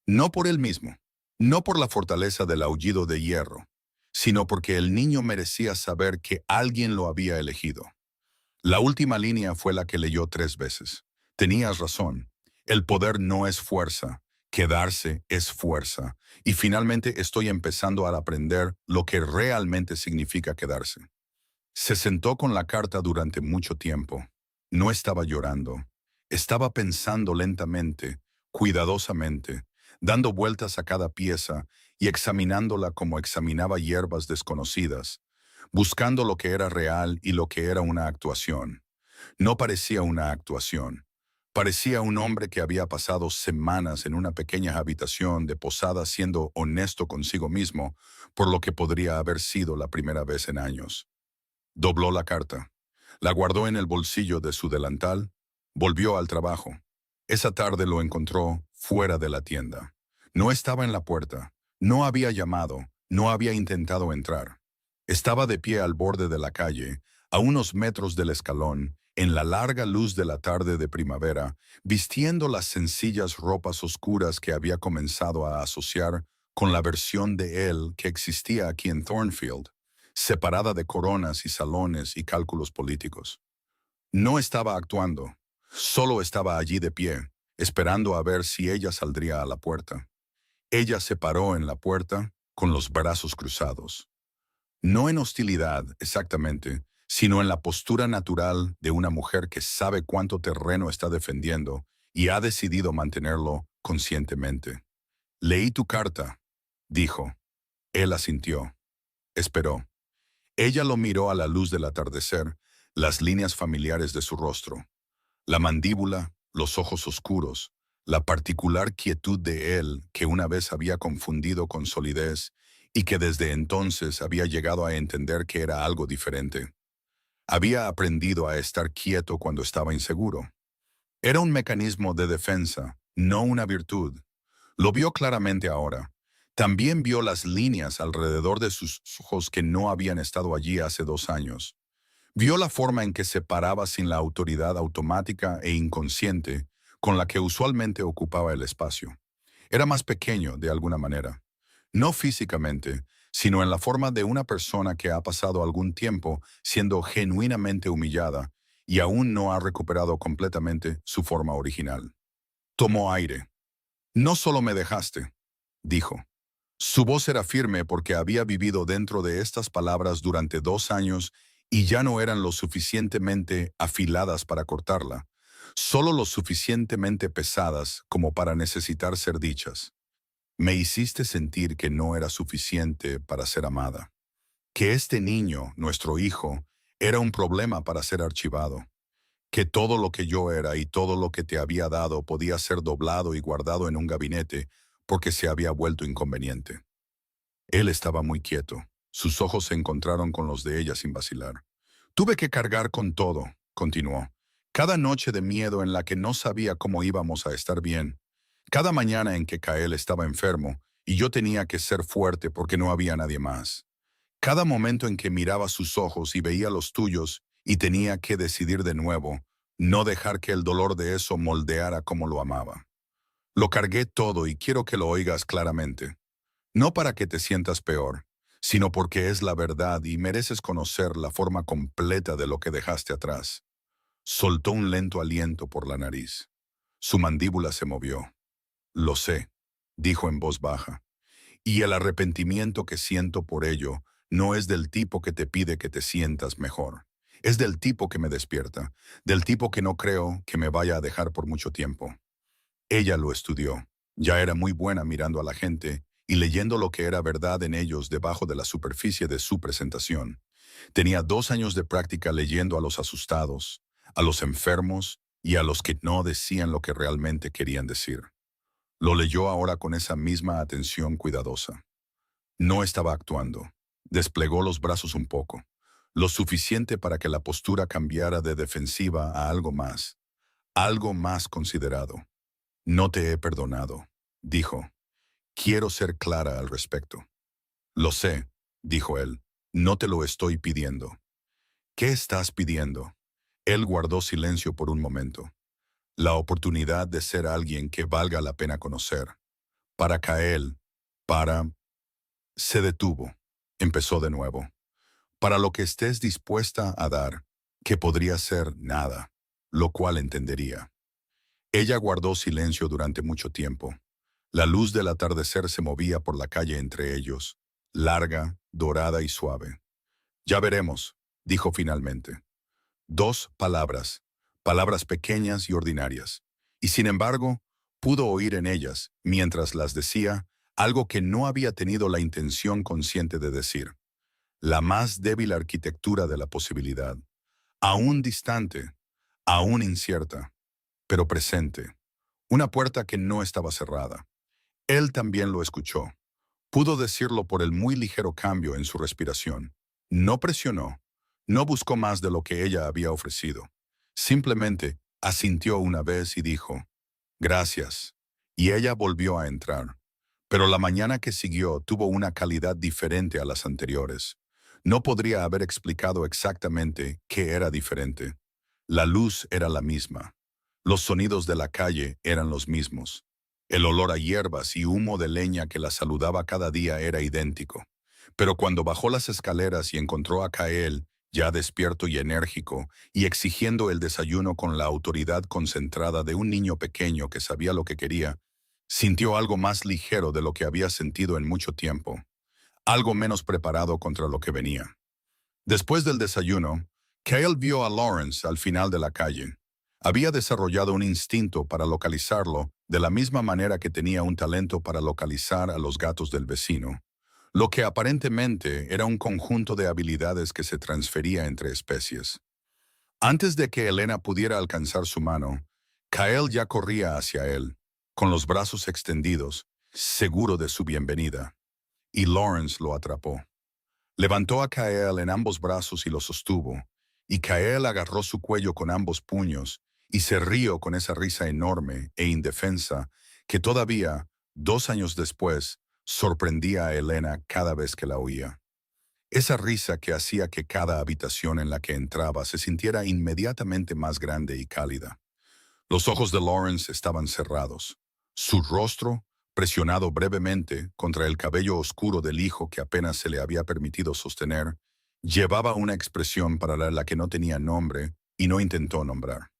No por él mismo, no por la fortaleza del aullido de hierro, sino porque el niño merecía saber que alguien lo había elegido. La última línea fue la que leyó 3 veces. Tenías razón. El poder no es fuerza. Quedarse es fuerza. Y finalmente estoy empezando a aprender lo que realmente significa quedarse. Se sentó con la carta durante mucho tiempo. No estaba llorando. Estaba pensando lentamente, cuidadosamente, dando vueltas a cada pieza y examinándola como examinaba hierbas desconocidas, buscando lo que era real y lo que era una actuación. No parecía una actuación. Parecía un hombre que había pasado semanas en una pequeña habitación de posada siendo honesto consigo mismo, por lo que podría haber sido la primera vez en años. Dobló la carta, la guardó en el bolsillo de su delantal, volvió al trabajo. Esa tarde lo encontró fuera de la tienda. No estaba en la puerta, no había llamado, no había intentado entrar. Estaba de pie al borde de la calle, a unos metros del escalón, en la larga luz de la tarde de primavera, vistiendo las sencillas ropas oscuras que había comenzado a asociar con la versión de él que existía aquí en Thornfield, separada de coronas y salones y cálculos políticos. No estaba actuando, solo estaba allí de pie, esperando a ver si ella saldría a la puerta. Ella se paró en la puerta con los brazos cruzados. No en hostilidad, exactamente, sino en la postura natural de una mujer que sabe cuánto terreno está defendiendo y ha decidido mantenerlo conscientemente. Leí tu carta, dijo. Él asintió. Esperó. Ella lo miró a la luz del atardecer, las líneas familiares de su rostro, la mandíbula, los ojos oscuros, la particular quietud de él que una vez había confundido con solidez y que desde entonces había llegado a entender que era algo diferente. Había aprendido a estar quieto cuando estaba inseguro. Era un mecanismo de defensa, no una virtud. Lo vio claramente ahora. También vio las líneas alrededor de sus ojos que no habían estado allí hace 2 años. Vio la forma en que se paraba sin la autoridad automática e inconsciente con la que usualmente ocupaba el espacio. Era más pequeño, de alguna manera. No físicamente, sino en la forma de una persona que ha pasado algún tiempo siendo genuinamente humillada y aún no ha recuperado completamente su forma original. Tomó aire. No solo me dejaste, dijo. Su voz era firme porque había vivido dentro de estas palabras durante 2 años y ya no eran lo suficientemente afiladas para cortarla, solo lo suficientemente pesadas como para necesitar ser dichas. Me hiciste sentir que no era suficiente para ser amada, que este niño, nuestro hijo, era un problema para ser archivado, que todo lo que yo era y todo lo que te había dado podía ser doblado y guardado en un gabinete porque se había vuelto inconveniente. Él estaba muy quieto. Sus ojos se encontraron con los de ella sin vacilar. Tuve que cargar con todo, continuó. Cada noche de miedo en la que no sabía cómo íbamos a estar bien. Cada mañana en que Kael estaba enfermo y yo tenía que ser fuerte porque no había nadie más. Cada momento en que miraba sus ojos y veía los tuyos y tenía que decidir de nuevo, no dejar que el dolor de eso moldeara como lo amaba. Lo cargué todo y quiero que lo oigas claramente. No para que te sientas peor, sino porque es la verdad y mereces conocer la forma completa de lo que dejaste atrás. Soltó un lento aliento por la nariz. Su mandíbula se movió. Lo sé, dijo en voz baja, y el arrepentimiento que siento por ello no es del tipo que te pide que te sientas mejor. Es del tipo que me despierta, del tipo que no creo que me vaya a dejar por mucho tiempo. Ella lo estudió. Ya era muy buena mirando a la gente y leyendo lo que era verdad en ellos debajo de la superficie de su presentación. Tenía 2 años de práctica leyendo a los asustados, a los enfermos y a los que no decían lo que realmente querían decir. Lo leyó ahora con esa misma atención cuidadosa. No estaba actuando. Desplegó los brazos un poco. lo suficiente para que la postura cambiara de defensiva a algo más considerado. No te he perdonado, dijo. Quiero ser clara al respecto. Lo sé, dijo él. No te lo estoy pidiendo. ¿Qué estás pidiendo? Él guardó silencio por un momento. La oportunidad de ser alguien que valga la pena conocer. Para Kael, para... Se detuvo. Empezó de nuevo. Para lo que estés dispuesta a dar, que podría ser nada, lo cual entendería. Ella guardó silencio durante mucho tiempo. La luz del atardecer se movía por la calle entre ellos, larga, dorada y suave. Ya veremos, dijo finalmente. Dos palabras, palabras pequeñas y ordinarias. Y sin embargo, pudo oír en ellas, mientras las decía, algo que no había tenido la intención consciente de decir. La más débil arquitectura de la posibilidad. Aún distante, aún incierta, pero presente. Una puerta que no estaba cerrada. Él también lo escuchó. Pudo decirlo por el muy ligero cambio en su respiración. No presionó, no buscó más de lo que ella había ofrecido. Simplemente asintió una vez y dijo, «Gracias». Y ella volvió a entrar. Pero la mañana que siguió tuvo una calidad diferente a las anteriores. No podría haber explicado exactamente qué era diferente. La luz era la misma. Los sonidos de la calle eran los mismos. El olor a hierbas y humo de leña que la saludaba cada día era idéntico. Pero cuando bajó las escaleras y encontró a Kael, ya despierto y enérgico, y exigiendo el desayuno con la autoridad concentrada de un niño pequeño que sabía lo que quería, sintió algo más ligero de lo que había sentido en mucho tiempo, algo menos preparado contra lo que venía. Después del desayuno, Kael vio a Lawrence al final de la calle. Había desarrollado un instinto para localizarlo de la misma manera que tenía un talento para localizar a los gatos del vecino, lo que aparentemente era un conjunto de habilidades que se transfería entre especies. Antes de que Elena pudiera alcanzar su mano, Kael ya corría hacia él, con los brazos extendidos, seguro de su bienvenida, y Lawrence lo atrapó. Levantó a Kael en ambos brazos y lo sostuvo, y Kael agarró su cuello con ambos puños y se rió con esa risa enorme e indefensa que todavía, 2 años después, sorprendía a Elena cada vez que la oía. Esa risa que hacía que cada habitación en la que entraba se sintiera inmediatamente más grande y cálida. Los ojos de Lawrence estaban cerrados. Su rostro, presionado brevemente contra el cabello oscuro del hijo que apenas se le había permitido sostener, llevaba una expresión para la que no tenía nombre y no intentó nombrar.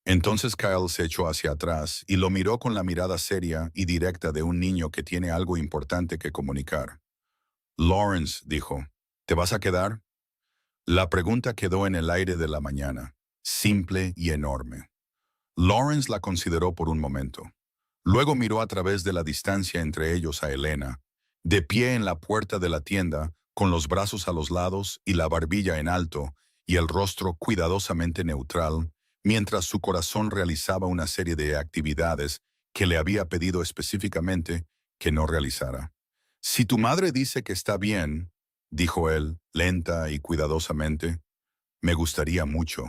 Entonces Kyle se echó hacia atrás y lo miró con la mirada seria y directa de un niño que tiene algo importante que comunicar. Lawrence dijo, ¿te vas a quedar? La pregunta quedó en el aire de la mañana, simple y enorme. Lawrence la consideró por un momento. Luego miró a través de la distancia entre ellos a Elena, de pie en la puerta de la tienda, con los brazos a los lados y la barbilla en alto, y el rostro cuidadosamente neutral, mientras su corazón realizaba una serie de actividades que le había pedido específicamente que no realizara. «Si tu madre dice que está bien», dijo él, lenta y cuidadosamente, «me gustaría mucho».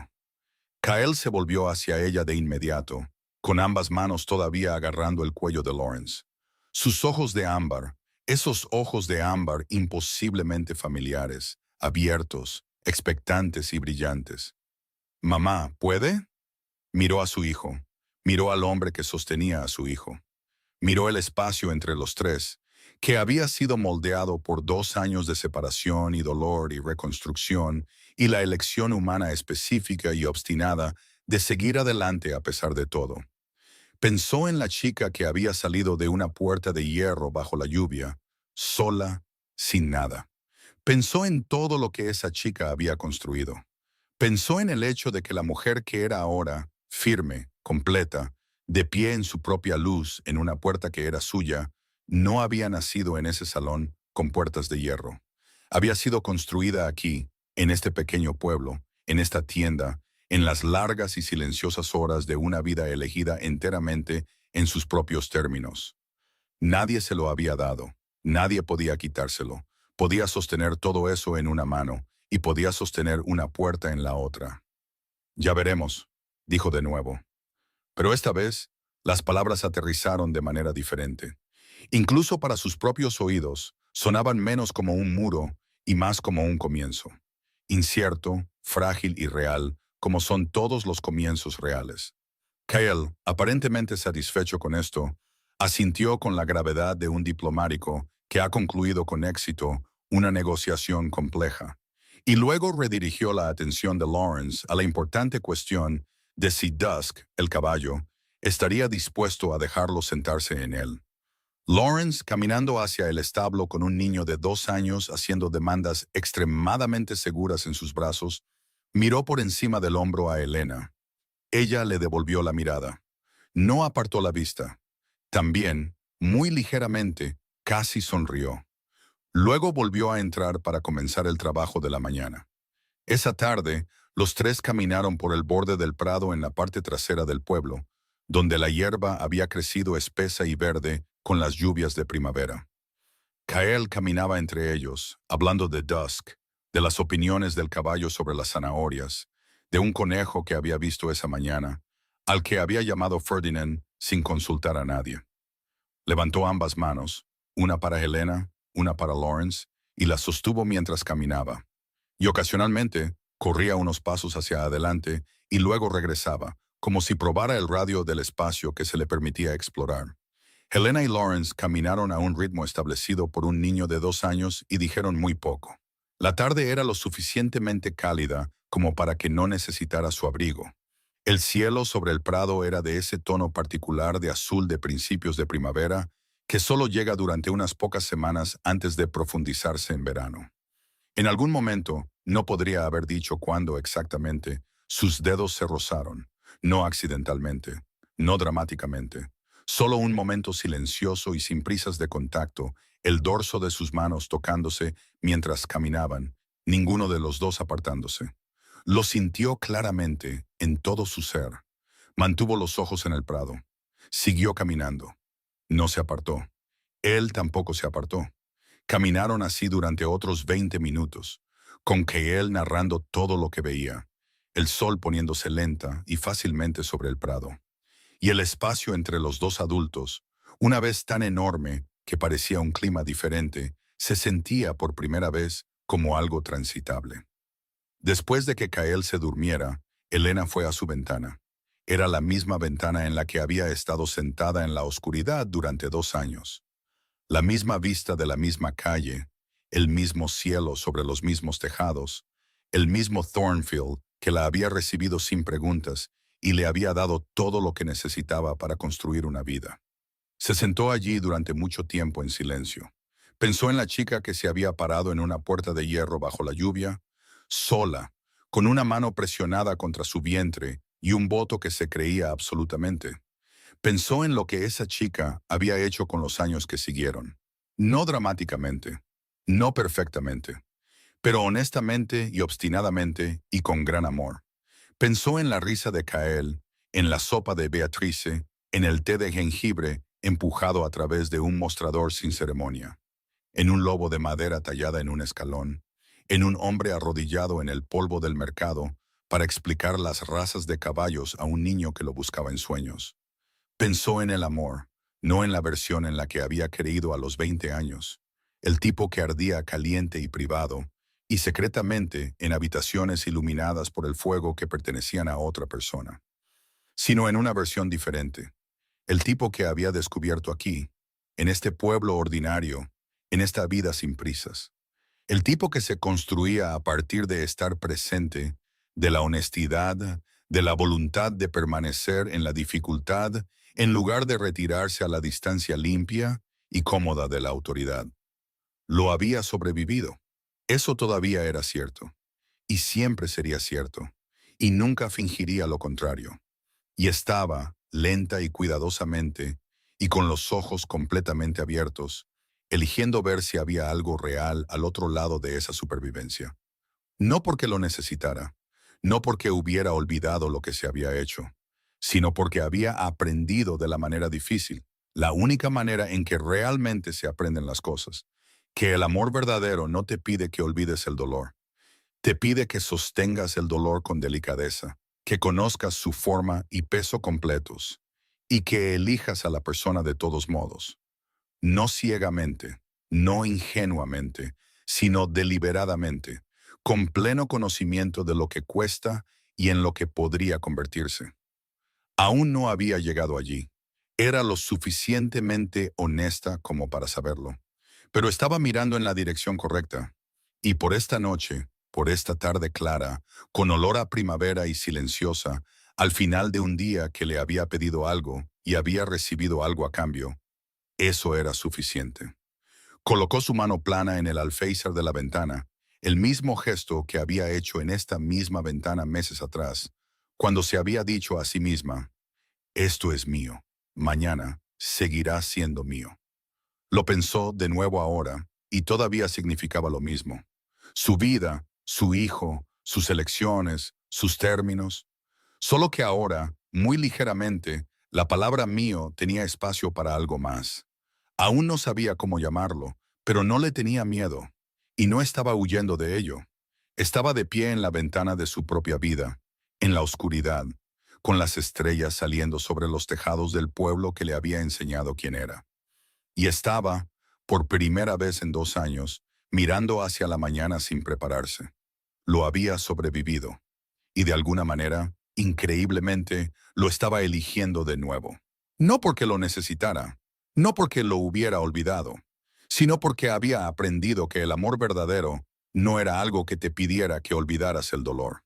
Kyle se volvió hacia ella de inmediato, con ambas manos todavía agarrando el cuello de Lawrence. Sus ojos de ámbar, esos ojos de ámbar imposiblemente familiares, abiertos, expectantes y brillantes. «Mamá, ¿puede?» Miró a su hijo, miró al hombre que sostenía a su hijo. Miró el espacio entre los tres, que había sido moldeado por 2 años de separación y dolor y reconstrucción, y la elección humana específica y obstinada de seguir adelante a pesar de todo. Pensó en la chica que había salido de una puerta de hierro bajo la lluvia, sola, sin nada. Pensó en todo lo que esa chica había construido. Pensó en el hecho de que la mujer que era ahora, firme, completa, de pie en su propia luz en una puerta que era suya, no había nacido en ese salón con puertas de hierro. Había sido construida aquí, en este pequeño pueblo, en esta tienda, en las largas y silenciosas horas de una vida elegida enteramente en sus propios términos. Nadie se lo había dado, nadie podía quitárselo, podía sostener todo eso en una mano, y podía sostener una puerta en la otra. Ya veremos, dijo de nuevo. Pero esta vez, las palabras aterrizaron de manera diferente. Incluso para sus propios oídos, sonaban menos como un muro y más como un comienzo. Incierto, frágil y real, como son todos los comienzos reales. Kyle, aparentemente satisfecho con esto, asintió con la gravedad de un diplomático que ha concluido con éxito una negociación compleja, y luego redirigió la atención de Lawrence a la importante cuestión de si Dusk, el caballo, estaría dispuesto a dejarlo sentarse en él. Lawrence, caminando hacia el establo con un niño de 2 años haciendo demandas extremadamente seguras en sus brazos, miró por encima del hombro a Helena. Ella le devolvió la mirada. No apartó la vista. También, muy ligeramente, casi sonrió. Luego volvió a entrar para comenzar el trabajo de la mañana. Esa tarde, los tres caminaron por el borde del prado en la parte trasera del pueblo, donde la hierba había crecido espesa y verde con las lluvias de primavera. Kyle caminaba entre ellos, hablando de Dusk, de las opiniones del caballo sobre las zanahorias, de un conejo que había visto esa mañana, al que había llamado Ferdinand sin consultar a nadie. Levantó ambas manos, una para Helena, una para Lawrence, y las sostuvo mientras caminaba. Y ocasionalmente corría unos pasos hacia adelante y luego regresaba, como si probara el radio del espacio que se le permitía explorar. Helena y Lawrence caminaron a un ritmo establecido por un niño de 2 años y dijeron muy poco. La tarde era lo suficientemente cálida como para que no necesitara su abrigo. El cielo sobre el prado era de ese tono particular de azul de principios de primavera que solo llega durante unas pocas semanas antes de profundizarse en verano. En algún momento, no podría haber dicho cuándo exactamente, sus dedos se rozaron, no accidentalmente, no dramáticamente. Solo un momento silencioso y sin prisas de contacto, el dorso de sus manos tocándose mientras caminaban, ninguno de los dos apartándose. Lo sintió claramente en todo su ser. Mantuvo los ojos en el prado. Siguió caminando. No se apartó. Él tampoco se apartó. Caminaron así durante otros 20 minutos, con Kyle narrando todo lo que veía, el sol poniéndose lenta y fácilmente sobre el prado, y el espacio entre los dos adultos, una vez tan enorme que parecía un clima diferente, se sentía por primera vez como algo transitable. Después de que Kyle se durmiera, Helena fue a su ventana. Era la misma ventana en la que había estado sentada en la oscuridad durante 2 años. La misma vista de la misma calle, el mismo cielo sobre los mismos tejados, el mismo Thornfield que la había recibido sin preguntas y le había dado todo lo que necesitaba para construir una vida. Se sentó allí durante mucho tiempo en silencio. Pensó en la chica que se había parado en una puerta de hierro bajo la lluvia, sola, con una mano presionada contra su vientre y un voto que se creía absolutamente. Pensó en lo que esa chica había hecho con los años que siguieron. No dramáticamente, no perfectamente, pero honestamente y obstinadamente y con gran amor. Pensó en la risa de Kyle, en la sopa de Beatrice, en el té de jengibre empujado a través de un mostrador sin ceremonia, en un lobo de madera tallada en un escalón, en un hombre arrodillado en el polvo del mercado para explicar las razas de caballos a un niño que lo buscaba en sueños. Pensó en el amor, no en la versión en la que había creído a los 20 años, el tipo que ardía caliente y privado, y secretamente en habitaciones iluminadas por el fuego que pertenecían a otra persona, sino en una versión diferente, el tipo que había descubierto aquí, en este pueblo ordinario, en esta vida sin prisas, el tipo que se construía a partir de estar presente, de la honestidad, de la voluntad de permanecer en la dificultad, en lugar de retirarse a la distancia limpia y cómoda de la autoridad. Lo había sobrevivido. Eso todavía era cierto. Y siempre sería cierto. Y nunca fingiría lo contrario. Y estaba, lenta y cuidadosamente, y con los ojos completamente abiertos, eligiendo ver si había algo real al otro lado de esa supervivencia. No porque lo necesitara, no porque hubiera olvidado lo que se había hecho, sino porque había aprendido de la manera difícil, la única manera en que realmente se aprenden las cosas, que el amor verdadero no te pide que olvides el dolor, Te pide que sostengas el dolor con delicadeza, que conozcas su forma y peso completos, y que elijas a la persona de todos modos, no ciegamente, no ingenuamente, sino deliberadamente, con pleno conocimiento de lo que cuesta y en lo que podría convertirse. Aún no había llegado allí. Era lo suficientemente honesta como para saberlo. Pero estaba mirando en la dirección correcta. Y por esta noche, por esta tarde clara, con olor a primavera y silenciosa, al final de un día que le había pedido algo y había recibido algo a cambio, eso era suficiente. Colocó su mano plana en el alféizar de la ventana, el mismo gesto que había hecho en esta misma ventana meses atrás, cuando se había dicho a sí misma, esto es mío, mañana seguirá siendo mío. Lo pensó de nuevo ahora y todavía significaba lo mismo. Su vida, su hijo, sus elecciones, sus términos. Solo que ahora, muy ligeramente, la palabra mío tenía espacio para algo más. Aún no sabía cómo llamarlo, pero no le tenía miedo. Y no estaba huyendo de ello. Estaba de pie en la ventana de su propia vida, en la oscuridad, con las estrellas saliendo sobre los tejados del pueblo que le había enseñado quién era. Y estaba, por primera vez en 2 años, mirando hacia la mañana sin prepararse. Lo había sobrevivido. Y de alguna manera, increíblemente, lo estaba eligiendo de nuevo. No porque lo necesitara, no porque lo hubiera olvidado, sino porque había aprendido que el amor verdadero no era algo que te pidiera que olvidaras el dolor.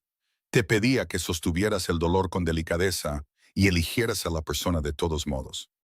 Te pedía que sostuvieras el dolor con delicadeza y eligieras a la persona de todos modos.